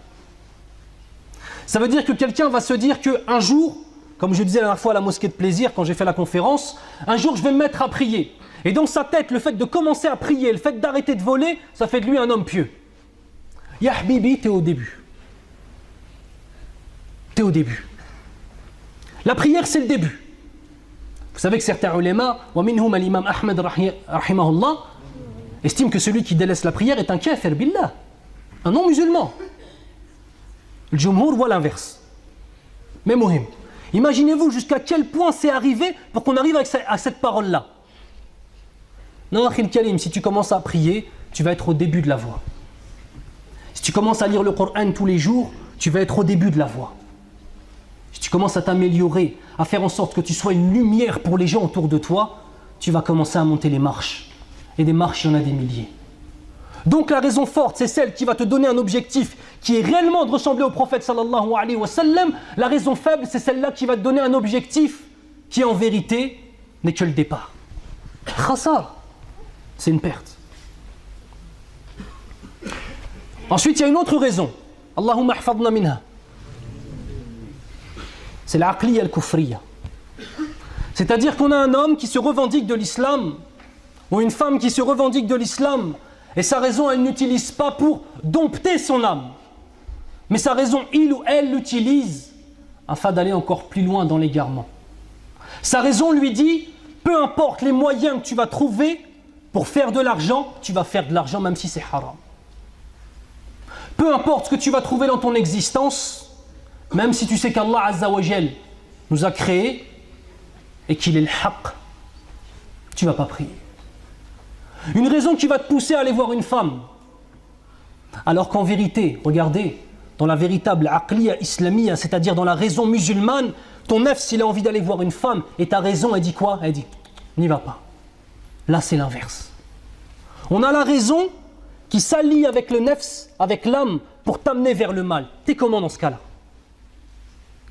[SPEAKER 2] Ça veut dire que quelqu'un va se dire qu'un jour, comme je disais la dernière fois à la mosquée de plaisir, quand j'ai fait la conférence, un jour je vais me mettre à prier. Et dans sa tête, le fait de commencer à prier, le fait d'arrêter de voler, ça fait de lui un homme pieux. Ya Habibi, t'es au début. T'es au début. La prière, c'est le début. Vous savez que certains ulémas, wa minhum al-imam Ahmed rahimahullah, estiment que celui qui délaisse la prière est un kafir billah, un non-musulman. Le jumhur voit l'inverse. Mais mohim. Imaginez-vous jusqu'à quel point c'est arrivé pour qu'on arrive à cette parole-là. Non, Akhil Kalim, si tu commences à prier, tu vas être au début de la voie. Si tu commences à lire le Coran tous les jours, tu vas être au début de la voie. Si tu commences à t'améliorer, à faire en sorte que tu sois une lumière pour les gens autour de toi, tu vas commencer à monter les marches. Et des marches, il y en a des milliers. Donc la raison forte, c'est celle qui va te donner un objectif qui est réellement de ressembler au prophète sallallahu alayhi wa sallam. La raison faible, c'est celle-là qui va te donner un objectif qui en vérité n'est que le départ. Khassar, c'est une perte. Ensuite, il y a une autre raison. Allahumma ahfadna minha. C'est l'aqliya al-kufriya. C'est-à-dire qu'on a un homme qui se revendique de l'islam, ou une femme qui se revendique de l'islam, et sa raison, elle n'utilise pas pour dompter son âme. Mais sa raison, il ou elle l'utilise afin d'aller encore plus loin dans l'égarement. Sa raison lui dit, peu importe les moyens que tu vas trouver pour faire de l'argent, tu vas faire de l'argent même si c'est haram. Peu importe ce que tu vas trouver dans ton existence, même si tu sais qu'Allah Azza wa Jal nous a créés et qu'il est le haqq, tu ne vas pas prier. Une raison qui va te pousser à aller voir une femme, alors qu'en vérité, regardez, dans la véritable aqliya islamiyya, c'est-à-dire dans la raison musulmane, ton nefs, s'il a envie d'aller voir une femme, et ta raison, elle dit quoi? Elle dit, n'y va pas. Là, c'est l'inverse. On a la raison qui s'allie avec le nefs, avec l'âme, pour t'amener vers le mal. T'es comment dans ce cas-là?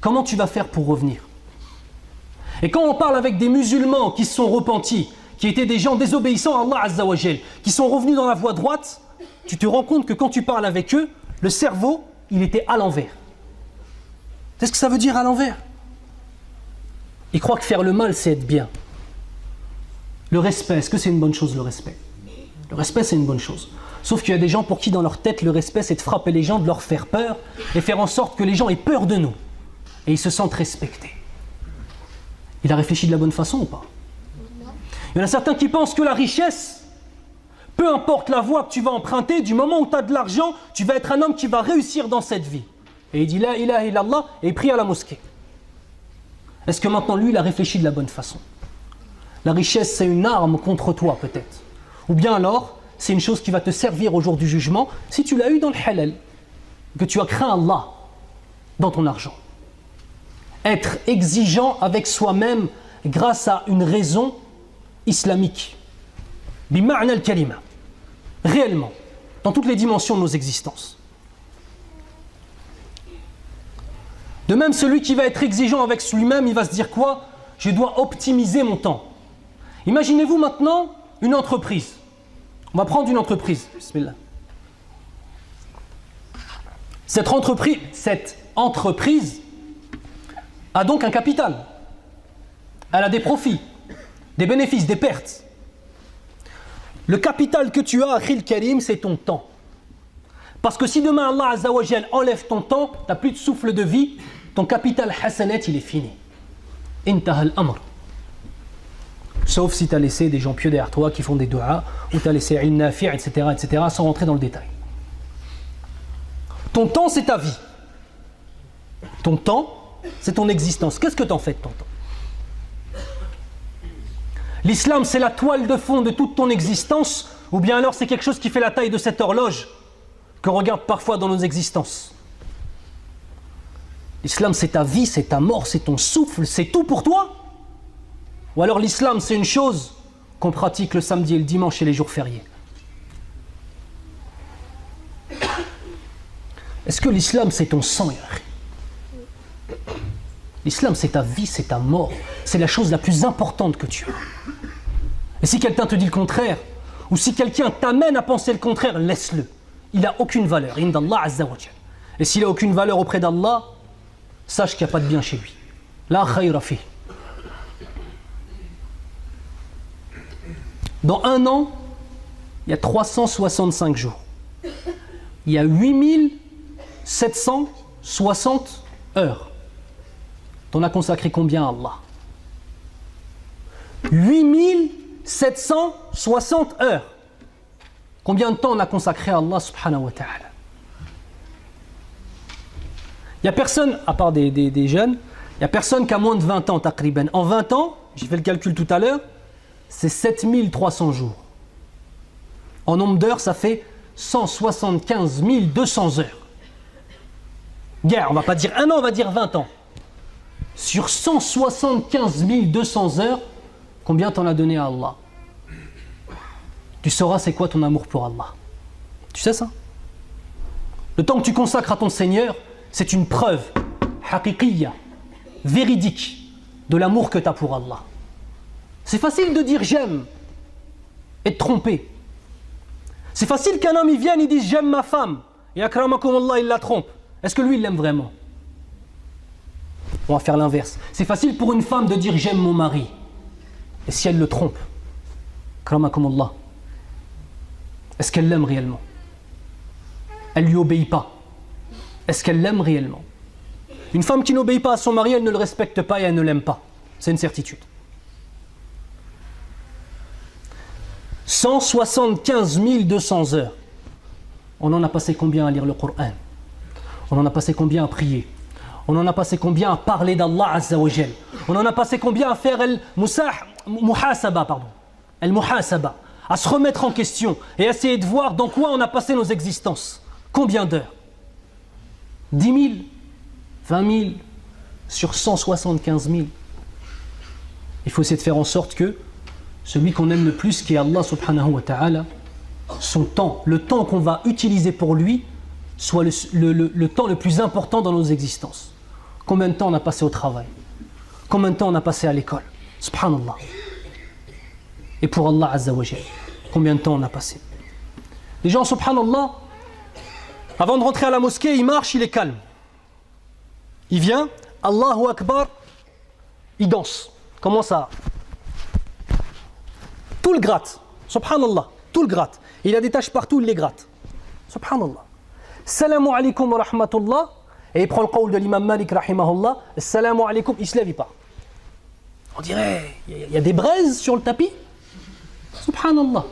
[SPEAKER 2] Comment tu vas faire pour revenir? Et quand on parle avec des musulmans qui se sont repentis, qui étaient des gens désobéissants à Allah Azza wa Jal, qui sont revenus dans la voie droite, tu te rends compte que quand tu parles avec eux, le cerveau, il était à l'envers. C'est ce que ça veut dire à l'envers? Ils croient que faire le mal, c'est être bien. Le respect, est-ce que c'est une bonne chose, le respect? Le respect, c'est une bonne chose. Sauf qu'il y a des gens pour qui, dans leur tête, le respect, c'est de frapper les gens, de leur faire peur, et faire en sorte que les gens aient peur de nous. Et ils se sentent respectés. Il a réfléchi de la bonne façon ou pas? Il y en a certains qui pensent que la richesse, peu importe la voie que tu vas emprunter, du moment où tu as de l'argent, tu vas être un homme qui va réussir dans cette vie. Et il dit la ilaha illallah et il prie à la mosquée. Est-ce que maintenant lui, il a réfléchi de la bonne façon? La richesse, c'est une arme contre toi peut-être. Ou bien alors, c'est une chose qui va te servir au jour du jugement si tu l'as eu dans le halal, que tu as craint Allah dans ton argent. Être exigeant avec soi-même grâce à une raison islamique. Bima'na al-kalima. Réellement, dans toutes les dimensions de nos existences. De même, celui qui va être exigeant avec lui-même, il va se dire quoi? Je dois optimiser mon temps. Imaginez-vous maintenant une entreprise. On va prendre une entreprise. Bismillah. Cette entreprise a donc un capital. Elle a des profits, des bénéfices, des pertes. Le capital que tu as, Akhil Karim, c'est ton temps. Parce que si demain Allah Azza wa Jal enlève ton temps, tu n'as plus de souffle de vie, ton capital hasanat, il est fini. Intaha al-amr. Sauf si tu as laissé des gens pieux derrière toi qui font des du'as, ou tu as laissé ilm nafi', etc., sans rentrer dans le détail. Ton temps, c'est ta vie. Ton temps, c'est ton existence. Qu'est-ce que tu en fais de ton temps? L'islam, c'est la toile de fond de toute ton existence, ou bien alors c'est quelque chose qui fait la taille de cette horloge qu'on regarde parfois dans nos existences. L'islam c'est ta vie, c'est ta mort, c'est ton souffle, c'est tout pour toi? Ou alors l'islam c'est une chose qu'on pratique le samedi et le dimanche et les jours fériés? Est-ce que l'islam c'est ton sang? L'islam c'est ta vie, c'est ta mort, c'est la chose la plus importante que tu as. Et si quelqu'un te dit le contraire, ou si quelqu'un t'amène à penser le contraire, laisse-le. Il n'a aucune valeur, inda Allah azza wa jal. Et s'il n'a aucune valeur auprès d'Allah, sache qu'il n'y a pas de bien chez lui. La khayra fi. Dans un an, il y a 365 jours. Il y a 8760 heures. T'en as consacré combien à Allah? 8760 heures. Combien de temps on a consacré à Allah subhanahu wa ta'ala? Il n'y a personne, à part des jeunes, il n'y a personne qui a moins de 20 ans, taqriban. En 20 ans, j'ai fait le calcul tout à l'heure, c'est 7300 jours. En nombre d'heures, ça fait 175 200 heures. Guerre, on va pas dire un an, on va dire 20 ans. Sur 175 200 heures, combien t'en as donné à Allah? Tu sauras c'est quoi ton amour pour Allah. Tu sais ça? Le temps que tu consacres à ton Seigneur, c'est une preuve haqiqiyya, véridique, de l'amour que tu as pour Allah. C'est facile de dire j'aime et de tromper. C'est facile qu'un homme il vienne et dise j'aime ma femme et akramakum Allah il la trompe. Est-ce que lui il l'aime vraiment? On va faire l'inverse. C'est facile pour une femme de dire j'aime mon mari. Et si elle le trompe, akramakum Allah, est-ce qu'elle l'aime réellement? Elle lui obéit pas. Est-ce qu'elle l'aime réellement? Une femme qui n'obéit pas à son mari, elle ne le respecte pas et elle ne l'aime pas. C'est une certitude. 175 200 heures. On en a passé combien à lire le Coran? On en a passé combien à prier? On en a passé combien à parler d'Allah Azza wa Jal? On en a passé combien à faire al-muhasaba, à se remettre en question et essayer de voir dans quoi on a passé nos existences? Combien d'heures? 10 000, 20 000 sur 175 000. Il faut essayer de faire en sorte que celui qu'on aime le plus, qui est Allah subhanahu wa ta'ala, son temps, le temps qu'on va utiliser pour lui, soit le temps le plus important dans nos existences. Combien de temps on a passé au travail? Combien de temps on a passé à l'école? Subhanallah. Et pour Allah Azza wa Jal, combien de temps on a passé? Les gens, subhanallah, avant de rentrer à la mosquée, il marche, il est calme. Il vient, Allahu Akbar, il danse. Comment ça? Tout le gratte. Subhanallah, tout le gratte. Il a des taches partout, il les gratte. Subhanallah. Salamu alaykum wa rahmatullah. Et il prend le qawl de l'imam Malik rahimahullah. Salamu alaykum, il ne se lève pas. On dirait, il y a des braises sur le tapis. Subhanallah.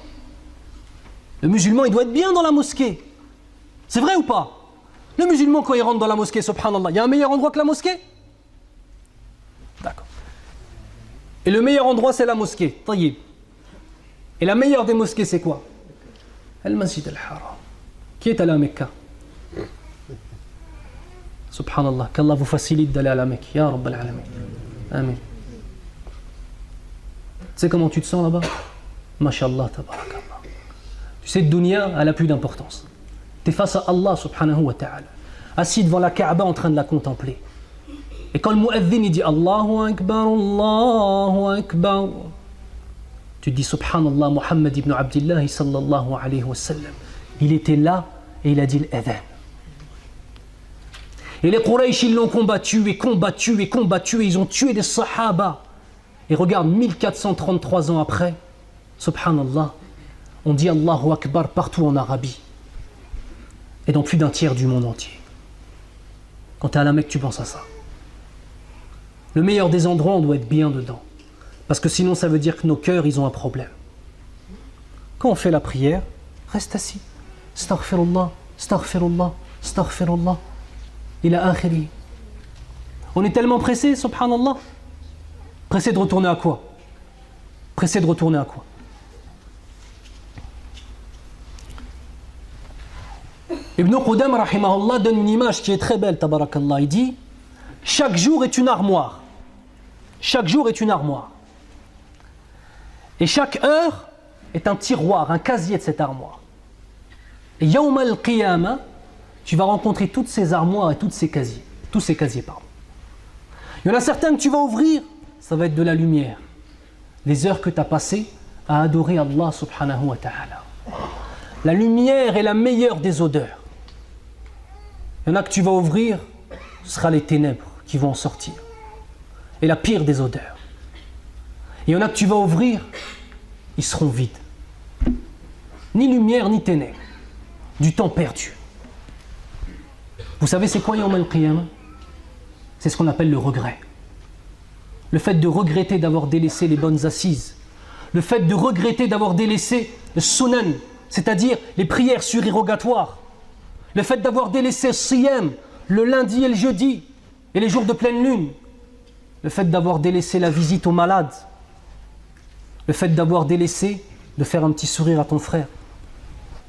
[SPEAKER 2] Le musulman, il doit être bien dans la mosquée. C'est vrai ou pas? Le musulman, quand il rentre dans la mosquée, subhanallah, il y a un meilleur endroit que la mosquée? D'accord. Et le meilleur endroit, c'est la mosquée. Tayyib. Et la meilleure des mosquées, c'est quoi? Al-Masjid al-Haram. Qui est allé à Mecca? Subhanallah, qu'Allah vous facilite d'aller à la Mecque. Ya Rabb al-Alamin. Amen. Tu sais comment tu te sens là-bas? Masha'Allah, tabarakallah. Tu sais, dunya, elle n'a plus d'importance. Tu es face à Allah subhanahu wa ta'ala, assis devant la Kaaba en train de la contempler. Et quand le mu'adhin il dit Allahu Akbar, Allahu Akbar, tu te dis subhanallah, Muhammad ibn Abdillah sallallahu alayhi wa sallam, il était là et il a dit l'adhan. Et les Quraysh ils l'ont combattu et combattu et combattu et ils ont tué des sahaba. Et regarde, 1433 ans après, subhanallah, on dit Allahu Akbar partout en Arabie et dans plus d'un tiers du monde entier. Quand tu es à la Mecque, tu penses à ça. Le meilleur des endroits, on doit être bien dedans. Parce que sinon, ça veut dire que nos cœurs, ils ont un problème. Quand on fait la prière, reste assis. Astaghfirullah, astaghfirullah, astaghfirullah. Ila akhiri. On est tellement pressé, subhanallah. Pressé de retourner à quoi? Pressé de retourner à quoi? Ibn Qudam rahimahullah donne une image qui est très belle, tabarakallah. Il dit chaque jour est une armoire. Chaque jour est une armoire. Et chaque heure est un tiroir, un casier de cette armoire. Et Yawm al-Qiyamah, tu vas rencontrer toutes ces armoires et tous ces casiers. Il y en a certains que tu vas ouvrir, ça va être de la lumière. Les heures que tu as passées à adorer Allah subhanahu wa ta'ala. La lumière est la meilleure des odeurs. Il y en a que tu vas ouvrir, ce sera les ténèbres qui vont en sortir. Et la pire des odeurs. Et il y en a que tu vas ouvrir, ils seront vides. Ni lumière, ni ténèbres. Du temps perdu. Vous savez c'est quoi Yawm al-Qiyamah? C'est ce qu'on appelle le regret. Le fait de regretter d'avoir délaissé les bonnes assises. Le fait de regretter d'avoir délaissé le sunan, c'est-à-dire les prières surérogatoires. Le fait d'avoir délaissé le siyam, le lundi et le jeudi, et les jours de pleine lune. Le fait d'avoir délaissé la visite aux malades. Le fait d'avoir délaissé de faire un petit sourire à ton frère.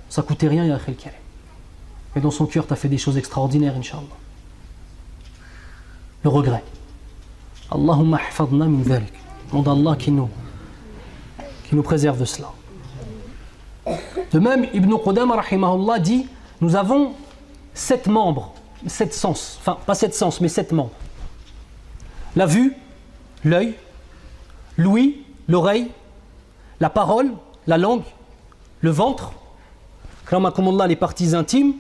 [SPEAKER 2] Ça ne coûtait rien, ya akhil karim. Mais dans son cœur, tu as fait des choses extraordinaires, Inch'Allah. Le regret. Allahumma hafadna min dhalik. Demande à Allah qui nous préserve de cela. De même, Ibn Qudama rahimahullah dit, nous avons 7 membres, 7 sens, enfin pas 7 sens, mais 7 membres. La vue, l'œil, l'ouïe, l'oreille, la parole, la langue, le ventre, kramakumullah, les parties intimes,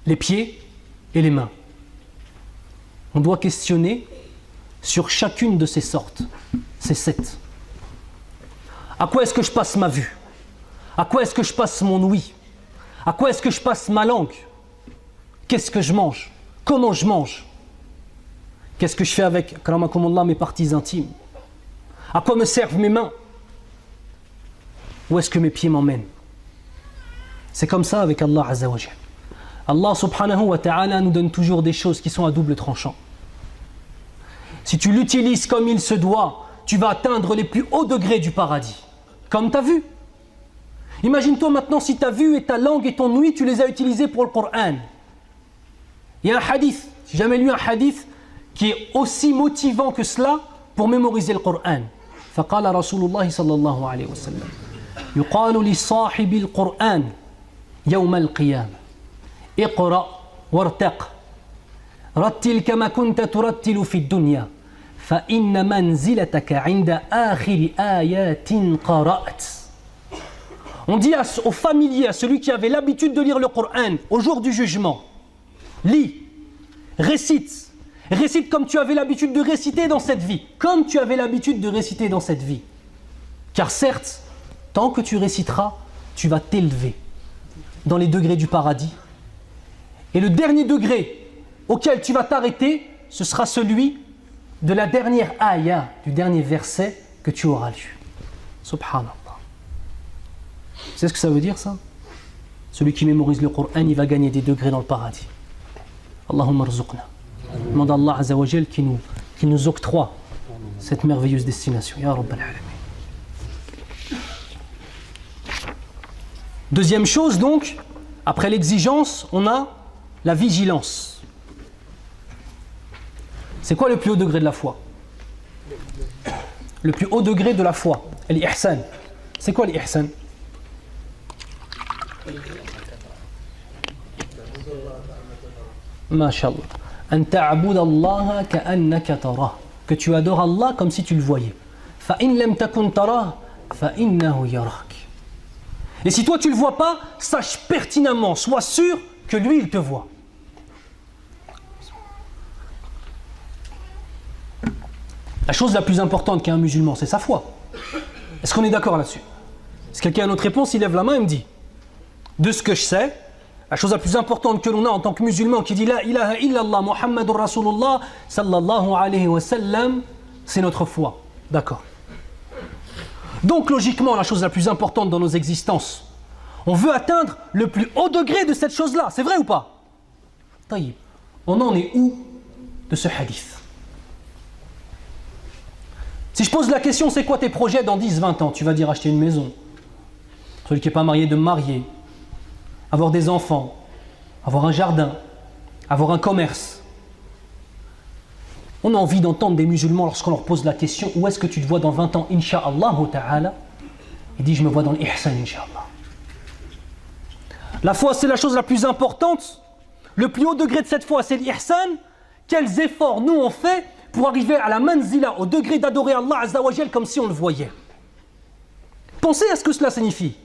[SPEAKER 2] les pieds et les mains. On doit questionner sur chacune de ces sortes, ces 7. À quoi est-ce que je passe ma vue? À quoi est-ce que je passe mon ouïe? À quoi est-ce que je passe ma langue? Qu'est-ce que je mange? Comment je mange? Qu'est-ce que je fais avec, kramakumullah, mes parties intimes? À quoi me servent mes mains? Où est-ce que mes pieds m'emmènent? C'est comme ça avec Allah Azza wa Jal. Allah subhanahu wa ta'ala nous donne toujours des choses qui sont à double tranchant. Si tu l'utilises comme il se doit, tu vas atteindre les plus hauts degrés du paradis. Comme ta vue. Imagine-toi maintenant si ta vue et ta langue et ton ouïe, tu les as utilisés pour le Coran. Il y a un hadith, j'ai jamais lu un hadith qui est aussi motivant que cela pour mémoriser le Coran. فقال رسول الله صلى الله عليه وسلم يقال لصاحب القرآن يوم القيامة اقرأ وارتق رتل كما كنت ترتل في الدنيا فإن منزلتك عند آخر آيات قرأت. On dit au familier, à celui qui avait l'habitude de lire le Coran au jour du jugement, lis, récite comme tu avais l'habitude de réciter dans cette vie, comme tu avais l'habitude de réciter dans cette vie. Car certes, tant que tu réciteras, tu vas t'élever dans les degrés du paradis. Et le dernier degré auquel tu vas t'arrêter, ce sera celui de la dernière ayah, du dernier verset que tu auras lu. Subhanallah. Tu sais ce que ça veut dire ça? Celui qui mémorise le Coran, il va gagner des degrés dans le paradis. Allahumma rzuqna. Demande à Allah Azza wa Jal qui nous octroie cette merveilleuse destination. Ya Rabbal Alamin. Deuxième chose donc, après l'exigence, on a la vigilance. C'est quoi le plus haut degré de la foi? Le plus haut degré de la foi, l'ihsan. C'est quoi l'ihsan? Masha'Allah. An ta'bud Allah ka'annaka tarah. Que tu adores Allah comme si tu le voyais. Fa in lam takun tarah, fa innahu yarak. Et si toi tu le vois pas, sache pertinemment, sois sûr que lui il te voit. La chose la plus importante qu'un musulman, c'est sa foi. Est-ce qu'on est d'accord là-dessus? Si quelqu'un a une autre réponse, il lève la main et me dit, de ce que je sais, la chose la plus importante que l'on a en tant que musulman qui dit La ilaha illallah Muhammadur Rasulullah sallallahu alayhi wa sallam, c'est notre foi. D'accord. Donc logiquement, la chose la plus importante dans nos existences, on veut atteindre le plus haut degré de cette chose-là. C'est vrai ou pas? Taïb. On en est où de ce hadith? Si je pose la question, c'est quoi tes projets dans 10-20 ans? Tu vas dire acheter une maison. Celui qui n'est pas marié, de me marier. Avoir des enfants, avoir un jardin, avoir un commerce. On a envie d'entendre des musulmans lorsqu'on leur pose la question où est-ce que tu te vois dans 20 ans, Inch'Allah ta'ala. Il dit je me vois dans l'ihsan, Inch'Allah. La foi, c'est la chose la plus importante. Le plus haut degré de cette foi, c'est l'ihsan. Quels efforts nous on fait pour arriver à la manzila, au degré d'adorer Allah Azza wa Jal comme si on le voyait. Pensez à ce que cela signifie.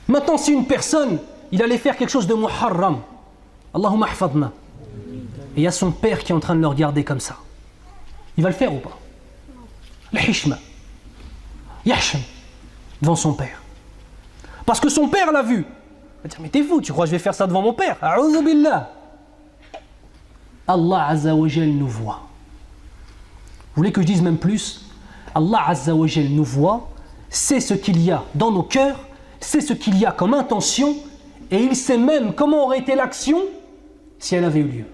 [SPEAKER 2] Maintenant, si une personne, il allait faire quelque chose de muharram, Allahumma ahfadna, et il y a son père qui est en train de le regarder comme ça, il va le faire ou pas? Le hishma, yahsham, devant son père. Parce que son père l'a vu. Il va dire, mais t'es fou, tu crois que je vais faire ça devant mon père? A'udhu billah. Allah Azza wa Jal nous voit. Vous voulez que je dise même plus? Allah Azza wa Jal nous voit, sait ce qu'il y a dans nos cœurs, sait ce qu'il y a comme intention, et il sait même comment aurait été l'action si elle avait eu lieu.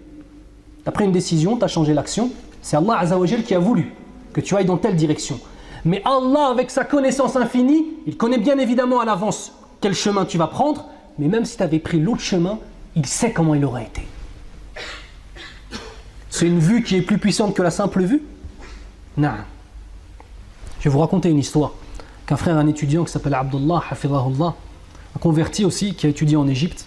[SPEAKER 2] Tu as pris une décision, tu as changé l'action, c'est Allah Azza wa Jal qui a voulu que tu ailles dans telle direction. Mais Allah, avec sa connaissance infinie, il connaît bien évidemment à l'avance quel chemin tu vas prendre, mais même si tu avais pris l'autre chemin, il sait comment il aurait été. C'est une vue qui est plus puissante que la simple vue? Non. Je vais vous raconter une histoire qu'un frère, un étudiant qui s'appelle Abdullah, hafidhahullah, un converti aussi, qui a étudié en Égypte.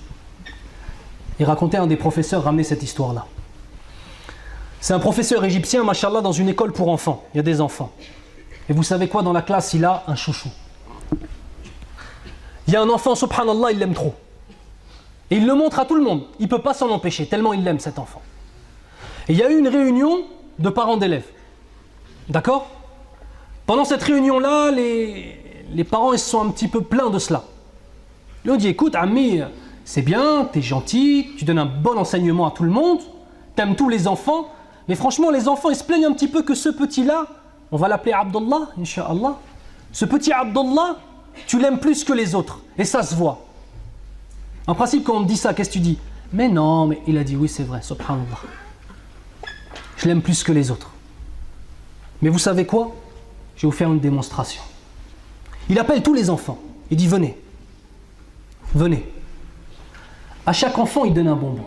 [SPEAKER 2] Il racontait à un des professeurs, ramener cette histoire-là. C'est un professeur égyptien, mashallah, dans une école pour enfants. Il y a des enfants. Et vous savez quoi, dans la classe, il a un chouchou. Il y a un enfant, subhanallah, il l'aime trop. Et il le montre à tout le monde. Il ne peut pas s'en empêcher, tellement il l'aime cet enfant. Et il y a eu une réunion de parents d'élèves. D'accord? Pendant cette réunion-là, les parents ils se sont un petit peu plaints de cela. Ils lui ont dit, écoute, Ami, c'est bien, t'es gentil, tu donnes un bon enseignement à tout le monde, t'aimes tous les enfants, mais franchement, les enfants, ils se plaignent un petit peu que ce petit-là, on va l'appeler Abdullah, Inch'Allah, ce petit Abdullah, tu l'aimes plus que les autres, et ça se voit. En principe, quand on me dit ça, qu'est-ce que tu dis? Mais non, mais il a dit, oui, c'est vrai, subhanallah. Je l'aime plus que les autres. Mais vous savez quoi? Je vais vous faire une démonstration. Il appelle tous les enfants. Il dit, venez. Venez. À chaque enfant, il donne un bonbon.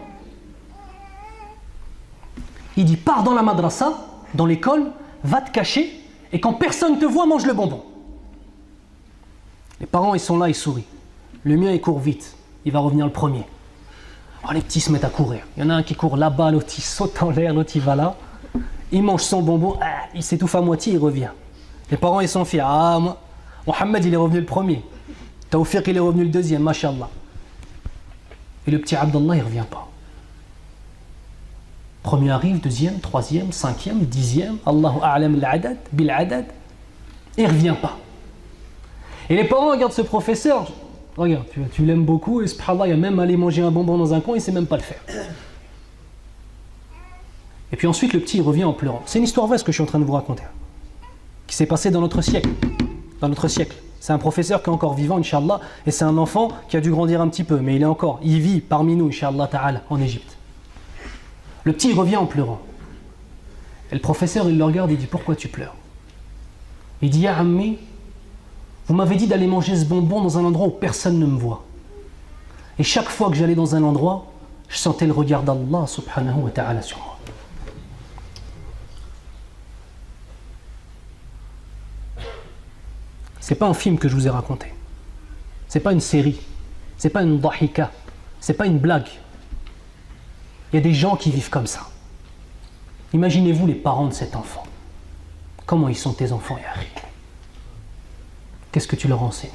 [SPEAKER 2] Il dit, pars dans la madrasa, dans l'école, va te cacher, et quand personne te voit, mange le bonbon. Les parents, ils sont là, ils sourient. Le mien, il court vite. Il va revenir le premier. Oh, les petits se mettent à courir. Il y en a un qui court là-bas, l'autre il saute en l'air, l'autre il va là. Il mange son bonbon, il s'étouffe à moitié, il revient. Les parents ils sont fiers. Ah, Mohamed il est revenu le premier. Tawfiq il est revenu le deuxième, mashallah. Et le petit Abdallah il ne revient pas. Premier arrive, deuxième, troisième, cinquième, dixième. Allahu a'lam al-adad, bil-adad. Et il ne revient pas. Et les parents regardent ce professeur. Regarde, tu l'aimes beaucoup et subhanallah, il a même allé manger un bonbon dans un coin, il ne sait même pas le faire. Et puis ensuite, le petit il revient en pleurant. C'est une histoire vraie ce que je suis en train de vous raconter. Qui s'est passé dans notre siècle. Dans notre siècle. C'est un professeur qui est encore vivant, Inch'Allah, et c'est un enfant qui a dû grandir un petit peu, mais il vit parmi nous, Inch'Allah ta'ala, en Égypte. Le petit il revient en pleurant. Et le professeur, il le regarde, il dit, pourquoi tu pleures? Il dit, Ya Ammi, vous m'avez dit d'aller manger ce bonbon dans un endroit où personne ne me voit. Et chaque fois que j'allais dans un endroit, je sentais le regard d'Allah subhanahu wa ta'ala sur moi. C'est pas un film que je vous ai raconté. C'est pas une série. C'est pas une dahika. C'est pas une blague. Il y a des gens qui vivent comme ça. Imaginez-vous les parents de cet enfant. Comment ils sont tes enfants, Yahri? Qu'est-ce que tu leur as enseigné?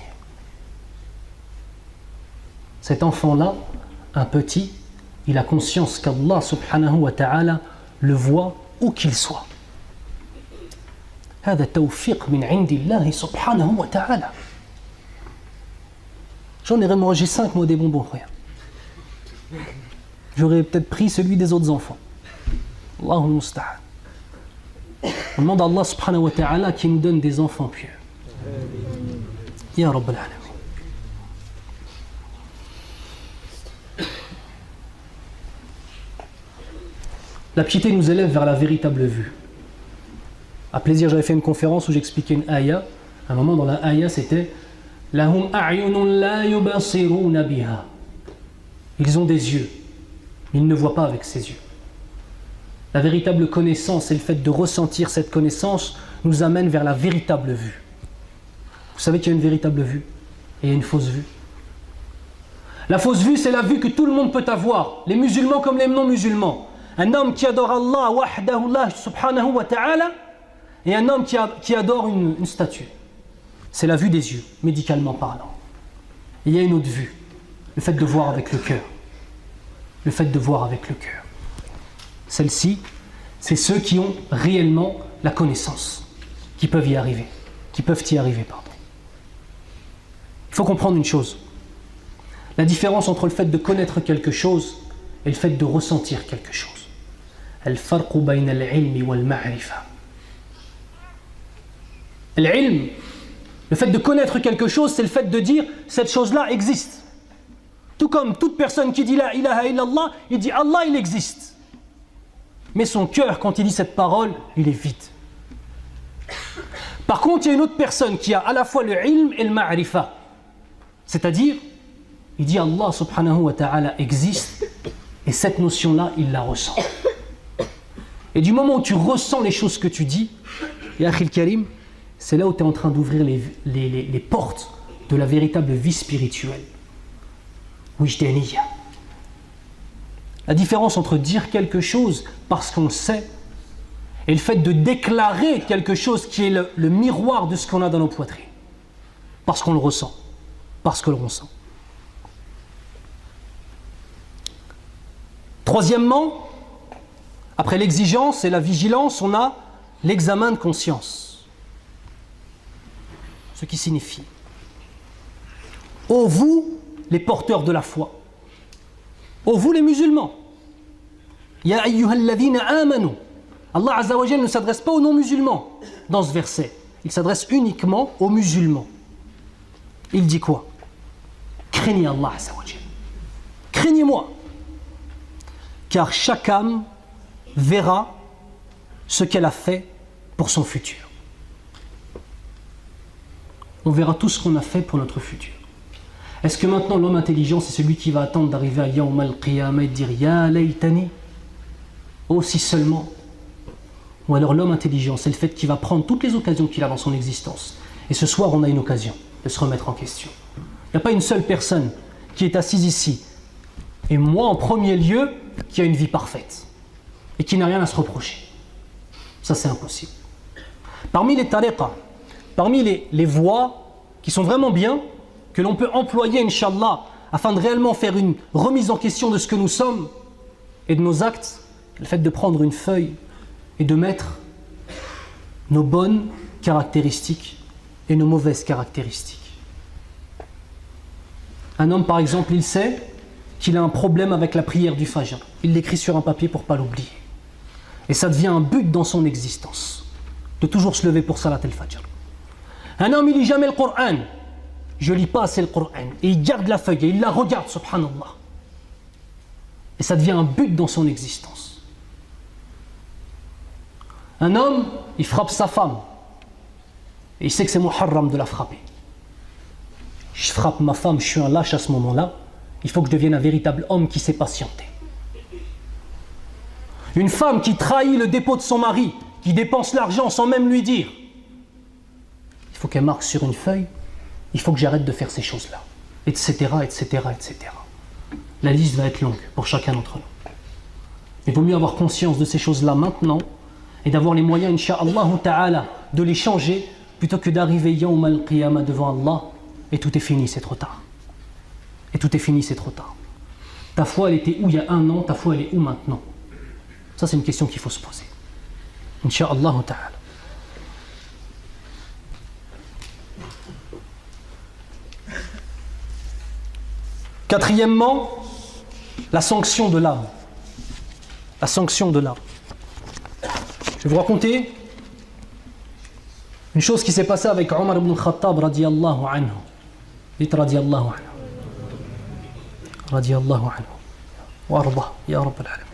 [SPEAKER 2] Cet enfant-là, un petit, il a conscience qu'Allah subhanahu wa ta'ala le voit où qu'il soit. هذا توفيق من عند الله سبحانه وتعالى. J'en ai mangé 5 mois des bonbons, frère. J'aurais peut-être pris celui des autres enfants. Allahul musta'an. On demande à Allah subhanahu wa ta'ala qui nous donne des enfants pieux. Ya Rabbal Alamin. La piété nous élève vers la véritable vue. À plaisir, j'avais fait une conférence où j'expliquais une ayah. À un moment dans la ayah, c'était Lahum a'yunun la yubasiruna biha. Ils ont des yeux, mais ils ne voient pas avec ces yeux. La véritable connaissance et le fait de ressentir cette connaissance nous amène vers la véritable vue. Vous savez qu'il y a une véritable vue et il y a une fausse vue. La fausse vue, c'est la vue que tout le monde peut avoir, les musulmans comme les non-musulmans. Un homme qui adore Allah, wahdahu Allah subhanahu wa ta'ala, et un homme qui adore une statue. C'est la vue des yeux, médicalement parlant. Et il y a une autre vue, le fait de voir avec le cœur. Le fait de voir avec le cœur. Celle-ci, c'est ceux qui ont réellement la connaissance, qui peuvent y arriver, pardon. Il faut comprendre une chose. La différence entre le fait de connaître quelque chose et le fait de ressentir quelque chose. Al-farqu bayna al-ilmi wal-ma'rifa. L'ilm, le fait de connaître quelque chose, c'est le fait de dire cette chose-là existe. Tout comme toute personne qui dit la ilaha illallah, il dit Allah, il existe. Mais son cœur, quand il dit cette parole, il est vide. Par contre, il y a une autre personne qui a à la fois le ilm et le ma'rifa. C'est-à-dire, il dit Allah subhanahu wa ta'ala existe, et cette notion-là, il la ressent. Et du moment où tu ressens les choses que tu dis, ya akhil karim, c'est là où tu es en train d'ouvrir les portes de la véritable vie spirituelle. Wijdaniya. La différence entre dire quelque chose parce qu'on le sait et le fait de déclarer quelque chose qui est le miroir de ce qu'on a dans nos poitrines. Parce qu'on le ressent. Parce que l'on ressent. Troisièmement, après l'exigence et la vigilance, on a l'examen de conscience. Ce qui signifie: ô vous, les porteurs de la foi, ô vous les musulmans, ya ayyuhalladhina amanu. Allah Azza wa Jalla ne s'adresse pas aux non-musulmans dans ce verset, il s'adresse uniquement aux musulmans. Il dit quoi? Craignez Allah Azza wa Jalla, craignez-moi, car chaque âme verra ce qu'elle a fait pour son futur. On verra tout ce qu'on a fait pour notre futur. Est-ce que maintenant l'homme intelligent, c'est celui qui va attendre d'arriver à Yawm al-Qiyamah et dire Ya laytani, oh si seulement? Ou alors l'homme intelligent, c'est le fait qu'il va prendre toutes les occasions qu'il a dans son existence. Et ce soir, on a une occasion de se remettre en question. Il n'y a pas une seule personne qui est assise ici, et moi en premier lieu, qui a une vie parfaite et qui n'a rien à se reprocher. Ça, c'est impossible. Parmi les tariqas, parmi les voies qui sont vraiment bien, que l'on peut employer, Inch'Allah, afin de réellement faire une remise en question de ce que nous sommes et de nos actes, le fait de prendre une feuille et de mettre nos bonnes caractéristiques et nos mauvaises caractéristiques. Un homme, par exemple, il sait qu'il a un problème avec la prière du Fajr. Il l'écrit sur un papier pour ne pas l'oublier. Et ça devient un but dans son existence, de toujours se lever pour Salat al-Fajr. Un homme, il lit jamais le Coran. Je lis pas assez le Coran. Et il garde la feuille et il la regarde, subhanallah. Et ça devient un but dans son existence. Un homme, il frappe sa femme. Et il sait que c'est muharram de la frapper. Je frappe ma femme, je suis un lâche à ce moment-là. Il faut que je devienne un véritable homme qui sait patienter. Une femme qui trahit le dépôt de son mari, qui dépense l'argent sans même lui dire. Il faut qu'elle marque sur une feuille. Il faut que j'arrête de faire ces choses-là. Etc., etc., etc. La liste va être longue pour chacun d'entre nous. Il vaut mieux avoir conscience de ces choses-là maintenant et d'avoir les moyens, incha'Allah ta'ala, de les changer plutôt que d'arriver yawm al-qiyamah devant Allah et tout est fini, c'est trop tard. Et tout est fini, c'est trop tard. Ta foi, elle était où il y a un an, ta foi, elle est où maintenant? Ça, c'est une question qu'il faut se poser. Incha'Allah ta'ala. Quatrièmement, la sanction de l'âme. La sanction de l'âme. Je vais vous raconter une chose qui s'est passée avec Omar ibn Khattab radiyallahu anhu. Dites radiyallahu anhu. Radiyallahu anhu. Wa arda, ya Rabbal alamin.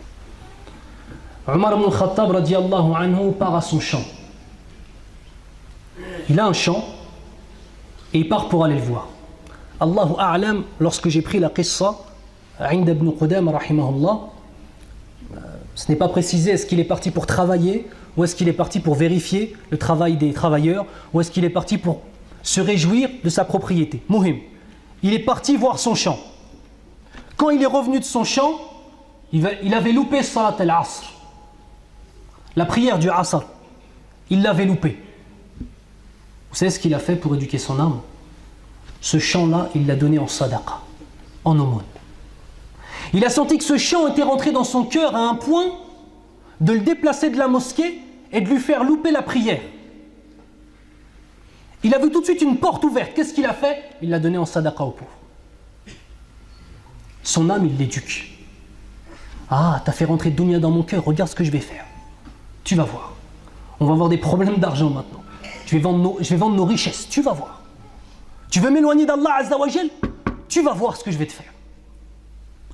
[SPEAKER 2] Omar ibn Khattab radiyallahu anhu part à son champ. Il a un champ et il part pour aller le voir. Allahu a'lam, lorsque j'ai pris la qissa, Inda ibn Qudama rahimahullah, Ce n'est pas précisé, est-ce qu'il est parti pour travailler, ou est-ce qu'il est parti pour vérifier le travail des travailleurs, ou est-ce qu'il est parti pour se réjouir de sa propriété. Muhim. Il est parti voir son champ. Quand il est revenu de son champ, il avait loupé Salat al-Asr. La prière du Asr. Il l'avait loupé. Vous savez ce qu'il a fait pour éduquer son âme? Ce chant-là, il l'a donné en sadaqa, en aumône. Il a senti que ce chant était rentré dans son cœur à un point de le déplacer de la mosquée et de lui faire louper la prière. Il a vu tout de suite une porte ouverte. Qu'est-ce qu'il a fait? Il l'a donné en sadaqa aux pauvres. Son âme, il l'éduque. Ah, t'as fait rentrer Dunya dans mon cœur, regarde ce que je vais faire. Tu vas voir. On va avoir des problèmes d'argent maintenant. Je vais vendre nos richesses, tu vas voir. Tu veux m'éloigner d'Allah Azza wa Jal? Tu vas voir ce que je vais te faire.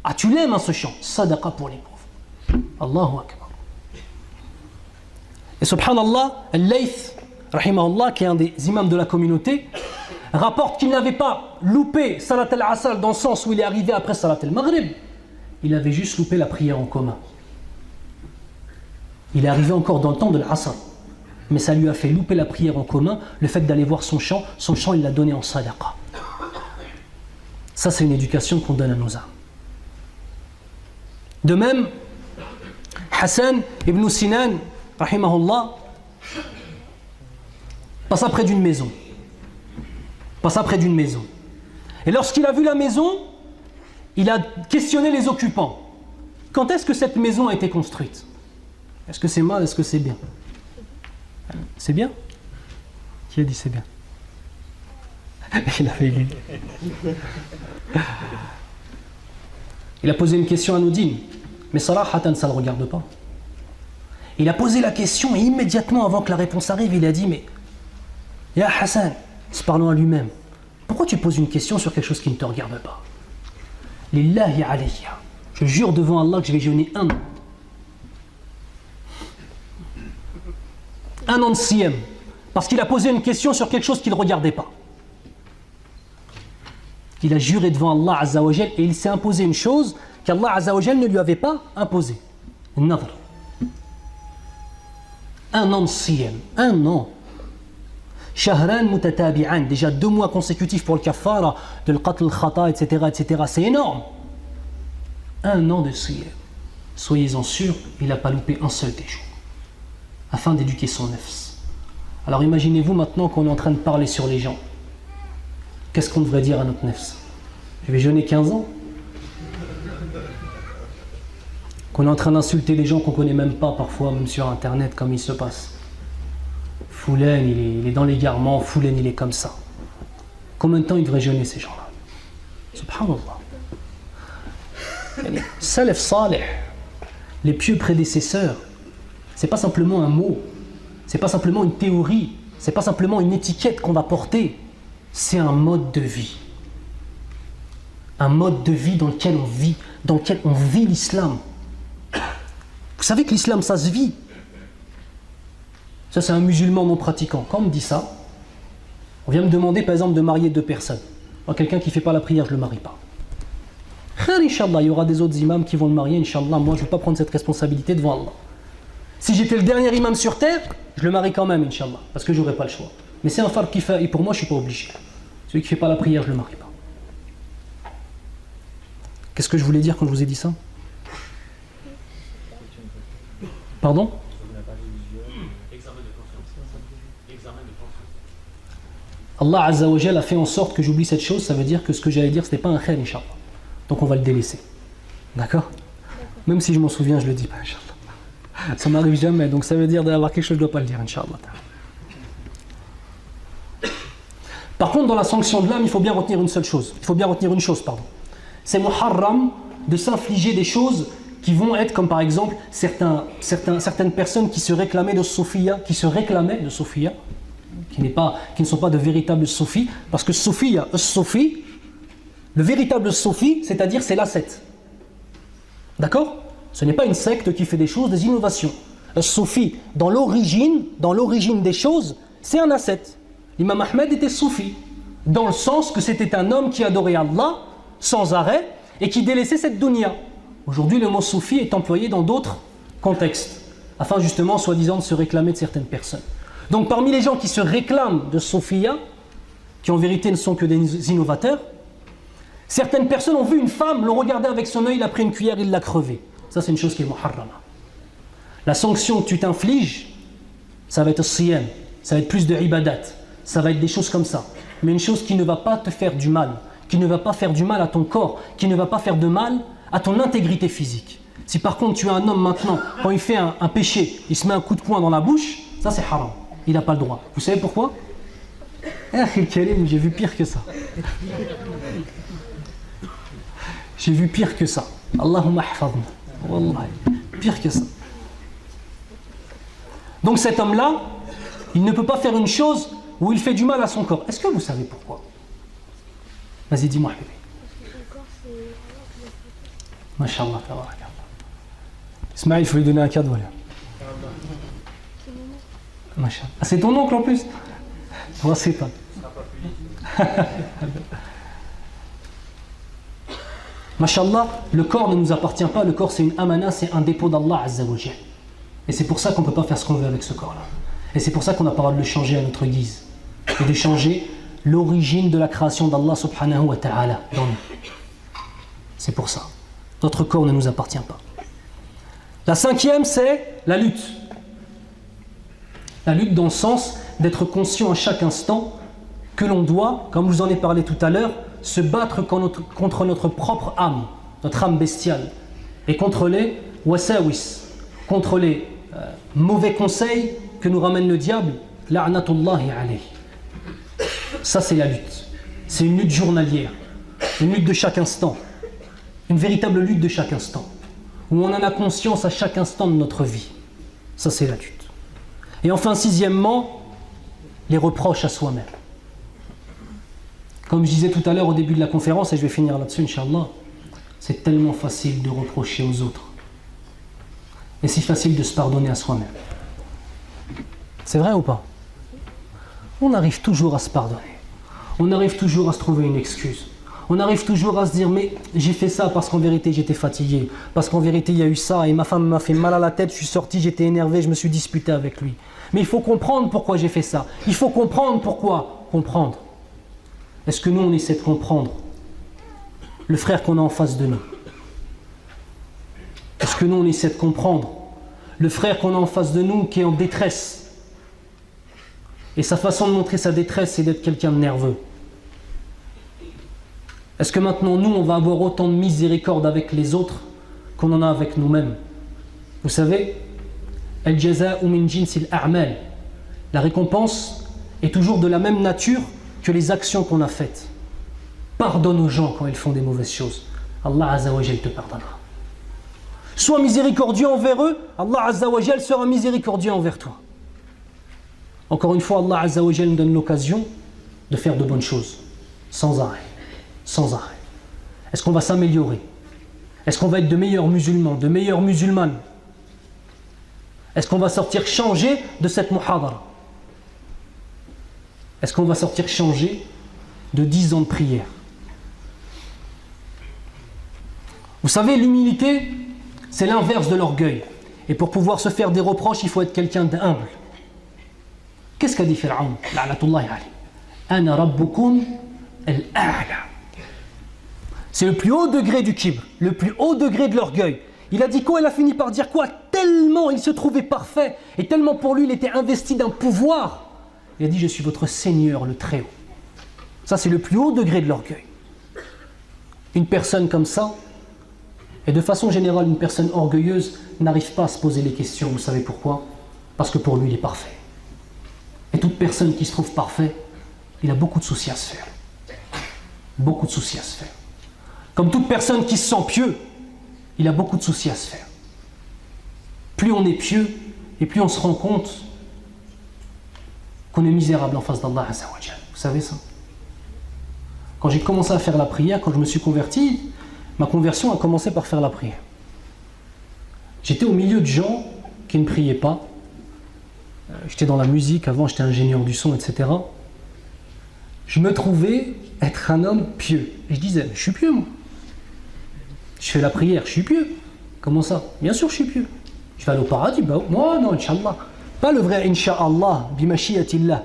[SPEAKER 2] Ah, tu l'aimes, hein, ce chant? Sadaqa pour les pauvres. Allahu Akbar. Et subhanallah, Al-Layth, rahimahullah, qui est un des imams de la communauté, rapporte qu'il n'avait pas loupé Salat al-Asr dans le sens où il est arrivé après Salat al-Maghrib. Il avait juste loupé la prière en commun. Il est arrivé encore dans le temps de l'Asr. Mais ça lui a fait louper la prière en commun, le fait d'aller voir son chant il l'a donné en sadaqa. Ça, c'est une éducation qu'on donne à nos âmes. De même, Hassan ibn Sinan, rahimahullah, passa près d'une maison. Et lorsqu'il a vu la maison, il a questionné les occupants. Quand est-ce que cette maison a été construite? Est-ce que c'est mal? Est-ce que c'est bien? C'est bien? Qui a dit c'est bien? Il avait lu. Il a posé une question à Noudine, mais Sarahatan, ça ne le regarde pas. Il a posé la question et immédiatement avant que la réponse arrive, il a dit, mais Ya Hassan, se parlant à lui-même, pourquoi tu poses une question sur quelque chose qui ne te regarde pas? Lillahi alayya, je jure devant Allah que je vais jeûner 1 an. 1 an de siyam, parce qu'il a posé une question sur quelque chose qu'il ne regardait pas. Il a juré devant Allah Azza wa Jal et il s'est imposé une chose qu'Allah Azza wa Jal ne lui avait pas imposée. Nadr. 1 an de siyam, 1 an. Shahran mutatabi'an, déjà 2 mois consécutifs pour le kafara, de l'qatl khata, etc., etc. C'est énorme. 1 an de siyam. Soyez-en sûrs, il n'a pas loupé un seul des jours. Afin d'éduquer son nefs. Alors imaginez-vous maintenant qu'on est en train de parler sur les gens. Qu'est-ce qu'on devrait dire à notre nefs? Je vais jeûner 15 ans. Qu'on est en train d'insulter des gens qu'on ne connaît même pas parfois, même sur internet, comme il se passe. Foulen, il est dans l'égarement, Foulen, il est comme ça. Combien de temps ils devraient jeûner ces gens-là? Subhanallah. Salaf salih, les pieux prédécesseurs, c'est pas simplement un mot, c'est pas simplement une théorie, c'est pas simplement une étiquette qu'on va porter, c'est un mode de vie. Un mode de vie dans lequel on vit l'islam. Vous savez que l'islam, ça se vit. Ça, c'est un musulman non pratiquant. Quand on me dit ça, on vient me demander par exemple de marier 2 personnes. Moi, quelqu'un qui ne fait pas la prière, je ne le marie pas. Inch'Allah, il y aura des autres imams qui vont le marier, Inch'Allah. Moi, je ne vais pas prendre cette responsabilité devant Allah. Si j'étais le dernier imam sur terre, je le marie quand même, Inch'Allah, parce que je n'aurai pas le choix. Mais c'est un fard qui fait, et pour moi, je ne suis pas obligé. Celui qui ne fait pas la prière, je ne le marie pas. Qu'est-ce que je voulais dire quand je vous ai dit ça? Pardon? Allah Azza wa Jal a fait en sorte que j'oublie cette chose, ça veut dire que ce que j'allais dire, ce n'était pas un khair, Inch'Allah. Donc on va le délaisser. D'accord? Même si je m'en souviens, je ne le dis pas, Inch'Allah. Ça m'arrive jamais, donc ça veut dire d'avoir quelque chose, je ne dois pas le dire, Inch'Allah. Par contre, dans la sanction de l'âme, il faut bien retenir une seule chose. Il faut bien retenir une chose, pardon. C'est muharram de s'infliger des choses qui vont être comme par exemple certaines personnes qui se réclamaient de Sophia, qui ne sont pas de véritables soufis, parce que Sophia, le véritable soufi, c'est-à-dire c'est l'ascète. D'accord? Ce n'est pas une secte qui fait des choses, des innovations. Le soufi, dans l'origine des choses, c'est un ascète. L'imam Ahmed était soufi, dans le sens que c'était un homme qui adorait Allah sans arrêt et qui délaissait cette dunya. Aujourd'hui, le mot soufi est employé dans d'autres contexte, afin justement, soi-disant, de se réclamer de certaines personnes. Donc parmi les gens qui se réclament de Sophia, qui en vérité ne sont que des innovateurs, certaines personnes ont vu une femme, l'ont regardée avec son œil, il a pris une cuillère, il l'a crevée. Ça c'est une chose qui est muharrama. La sanction que tu t'infliges, ça va être siyam, ça va être plus de ibadat, ça va être des choses comme ça. Mais une chose qui ne va pas te faire du mal, qui ne va pas faire du mal à ton corps, qui ne va pas faire de mal à ton intégrité physique. Si par contre tu es un homme maintenant, quand il fait un péché, il se met un coup de poing dans la bouche, ça c'est haram, il n'a pas le droit. Vous savez pourquoi? J'ai vu pire que ça. J'ai vu pire que ça. Allahumma hafadna. Wallahi, pire que ça. Donc cet homme-là, il ne peut pas faire une chose où il fait du mal à son corps. Est-ce que vous savez pourquoi? Vas-y, dis-moi, bébé. Masha'Allah, tabarakallah. Ismaël, il faut lui donner un cadeau, là. Masha'Allah. Ah, c'est ton oncle en plus? Moi, c'est pas. Masha'Allah, le corps ne nous appartient pas. Le corps, c'est une amana, c'est un dépôt d'Allah Azza wa Jal. Et c'est pour ça qu'on ne peut pas faire ce qu'on veut avec ce corps-là. Et c'est pour ça qu'on n'a pas le droit de le changer à notre guise. Et de changer l'origine de la création d'Allah subhanahu wa ta'ala dans nous. C'est pour ça. Notre corps ne nous appartient pas. La cinquième, c'est la lutte. La lutte dans le sens d'être conscient à chaque instant que l'on doit, comme je vous en ai parlé tout à l'heure, se battre contre notre propre âme, notre âme bestiale, et contre les wasawis, contre les mauvais conseils que nous ramène le diable, la'natullahi alayh. Ça c'est la lutte. C'est une lutte journalière, une lutte de chaque instant, une véritable lutte de chaque instant, où on en a conscience à chaque instant de notre vie. Ça c'est la lutte. Et enfin, sixièmement, les reproches à soi-même. Comme je disais tout à l'heure au début de la conférence, et je vais finir là-dessus, Inch'Allah, c'est tellement facile de reprocher aux autres. Et si facile de se pardonner à soi-même. C'est vrai ou pas? On arrive toujours à se pardonner. On arrive toujours à se trouver une excuse. On arrive toujours à se dire, mais j'ai fait ça parce qu'en vérité j'étais fatigué. Parce qu'en vérité il y a eu ça et ma femme m'a fait mal à la tête, je suis sorti, j'étais énervé, je me suis disputé avec lui. Mais il faut comprendre pourquoi j'ai fait ça. Il faut comprendre pourquoi. Comprendre. Est-ce que nous on essaie de comprendre le frère qu'on a en face de nous? Est-ce que nous on essaie de comprendre le frère qu'on a en face de nous qui est en détresse? Et sa façon de montrer sa détresse, c'est d'être quelqu'un de nerveux. Est-ce que maintenant nous on va avoir autant de miséricorde avec les autres qu'on en a avec nous-mêmes? Vous savez, al-jaza'u min jinsil a'mal. La récompense est toujours de la même nature que les actions qu'on a faites. Pardonne aux gens quand ils font des mauvaises choses. Allah Azza wa Jal te pardonnera. Sois miséricordieux envers eux, Allah Azza wa Jal sera miséricordieux envers toi. Encore une fois, Allah Azza wa Jal nous donne l'occasion de faire de bonnes choses, sans arrêt. Sans arrêt. Est-ce qu'on va s'améliorer? Est-ce qu'on va être de meilleurs musulmans, de meilleures musulmanes? Est-ce qu'on va sortir changé de cette muhadara? Est-ce qu'on va sortir changé de 10 ans de prière? Vous savez, l'humilité, c'est l'inverse de l'orgueil. Et pour pouvoir se faire des reproches, il faut être quelqu'un d'humble. Qu'est-ce qu'a dit Pharaon? La'natullahi alayhi. Ana rabbukum al-a'la. C'est le plus haut degré du kibr, le plus haut degré de l'orgueil. Il a dit quoi? Il a fini par dire quoi? Tellement il se trouvait parfait et tellement pour lui il était investi d'un pouvoir. Il a dit, je suis votre Seigneur, le Très-Haut. Ça, c'est le plus haut degré de l'orgueil. Une personne comme ça, et de façon générale, une personne orgueilleuse n'arrive pas à se poser les questions. Vous savez pourquoi? Parce que pour lui, il est parfait. Et toute personne qui se trouve parfait, il a beaucoup de soucis à se faire. Beaucoup de soucis à se faire. Comme toute personne qui se sent pieux, il a beaucoup de soucis à se faire. Plus on est pieux, et plus on se rend compte qu'on est misérable en face d'Allah Azza wa Jal. Vous savez ça? Quand j'ai commencé à faire la prière, quand je me suis converti, ma conversion a commencé par faire la prière. J'étais au milieu de gens qui ne priaient pas. J'étais dans la musique, avant j'étais ingénieur du son, etc. Je me trouvais être un homme pieux. Et je disais, je suis pieux moi. Je fais la prière, je suis pieux. Comment ça? Bien sûr je suis pieux. Je vais aller au paradis, bah moi non, Inch'Allah. Pas le vrai Inch'Allah, bimashiatillah.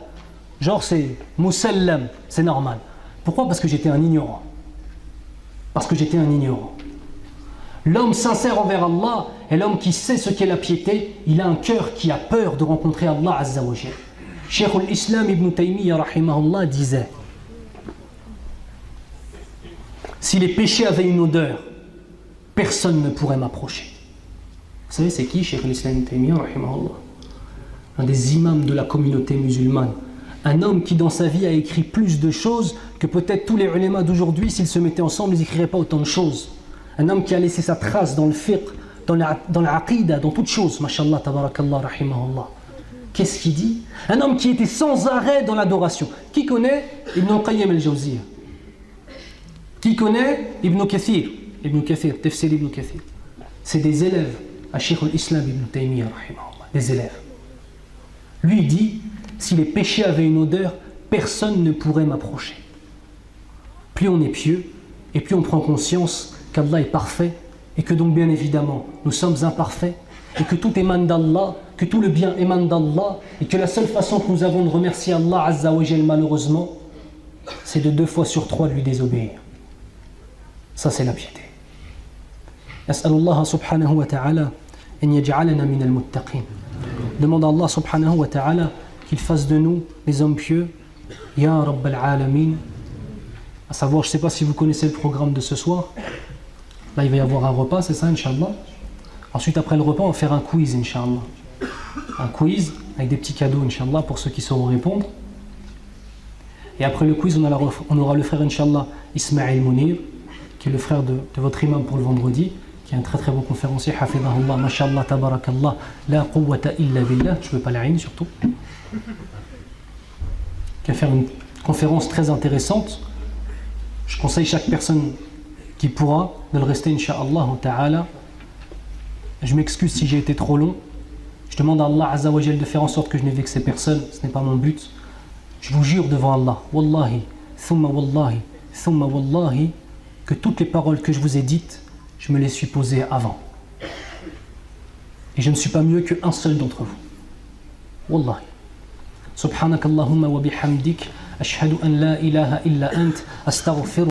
[SPEAKER 2] Genre c'est musallam, c'est normal. Pourquoi? Parce que j'étais un ignorant. Parce que j'étais un ignorant. L'homme sincère envers Allah est l'homme qui sait ce qu'est la piété. Il a un cœur qui a peur de rencontrer Allah Azza wa Jal. Cheikh al-Islam Ibn Taymiyyah rahimahullah disait: si les péchés avaient une odeur, personne ne pourrait m'approcher. Vous savez c'est qui Cheikh al-Islam Ibn Taymiyyah rahimahullah? Un des imams de la communauté musulmane. Un homme qui dans sa vie a écrit plus de choses que peut-être tous les ulémas d'aujourd'hui, s'ils se mettaient ensemble, ils n'écriraient pas autant de choses. Un homme qui a laissé sa trace dans le fiqh, dans l'aqidah, dans toutes choses. Mashallah, tabarakallah, rahimahullah. Qu'est-ce qu'il dit? Un homme qui était sans arrêt dans l'adoration. Qui connaît Ibn al-Qayyim al-Jawziyya? Qui connaît Ibn Kathir? Ibn Kathir, Tafsir Ibn Kathir. C'est des élèves à Cheikh al-Islam Ibn Taymiyyah, rahimahullah. Des élèves. Lui dit, si les péchés avaient une odeur, personne ne pourrait m'approcher. Plus on est pieux, et plus on prend conscience qu'Allah est parfait, et que donc bien évidemment, nous sommes imparfaits, et que tout émane d'Allah, que tout le bien émane d'Allah, et que la seule façon que nous avons de remercier Allah Azza wa Jal malheureusement, c'est de 2 fois sur 3 de lui désobéir. Ça c'est la piété. As'alullah subhanahu wa ta'ala an yaj'alana min al-muttaqin. Demande à Allah subhanahu wa ta'ala qu'il fasse de nous les hommes pieux. Ya Rabbal Alamin. À savoir, je ne sais pas si vous connaissez le programme de ce soir. Là, il va y avoir un repas, c'est ça, Inch'Allah. Ensuite, après le repas, on va faire un quiz, Inch'Allah. Un quiz avec des petits cadeaux, Inch'Allah, pour ceux qui sauront répondre. Et après le quiz, on aura le frère, Inch'Allah, Ismaël Mounir, qui est le frère de votre imam pour le vendredi, qui est un très très bon conférencier, hafidahullah, mashallah, tabarakallah, la quwwata illa billah, je ne veux pas la haine surtout, qui va faire une conférence très intéressante. Je conseille chaque personne qui pourra de le rester, incha'Allah ta'ala. Je m'excuse si j'ai été trop long. Je demande à Allah Azza wa Jal de faire en sorte que je n'ai vexé personne, ce n'est pas mon but. Je vous jure devant Allah, wallahi, thumma wallahi, que toutes les paroles que je vous ai dites, je me les suis posées avant. Et je ne suis pas mieux qu'un seul d'entre vous. Wallahi. Subhanakallahumma wa bihamdik, ashhadu an la ilaha illa ant, astaghfir.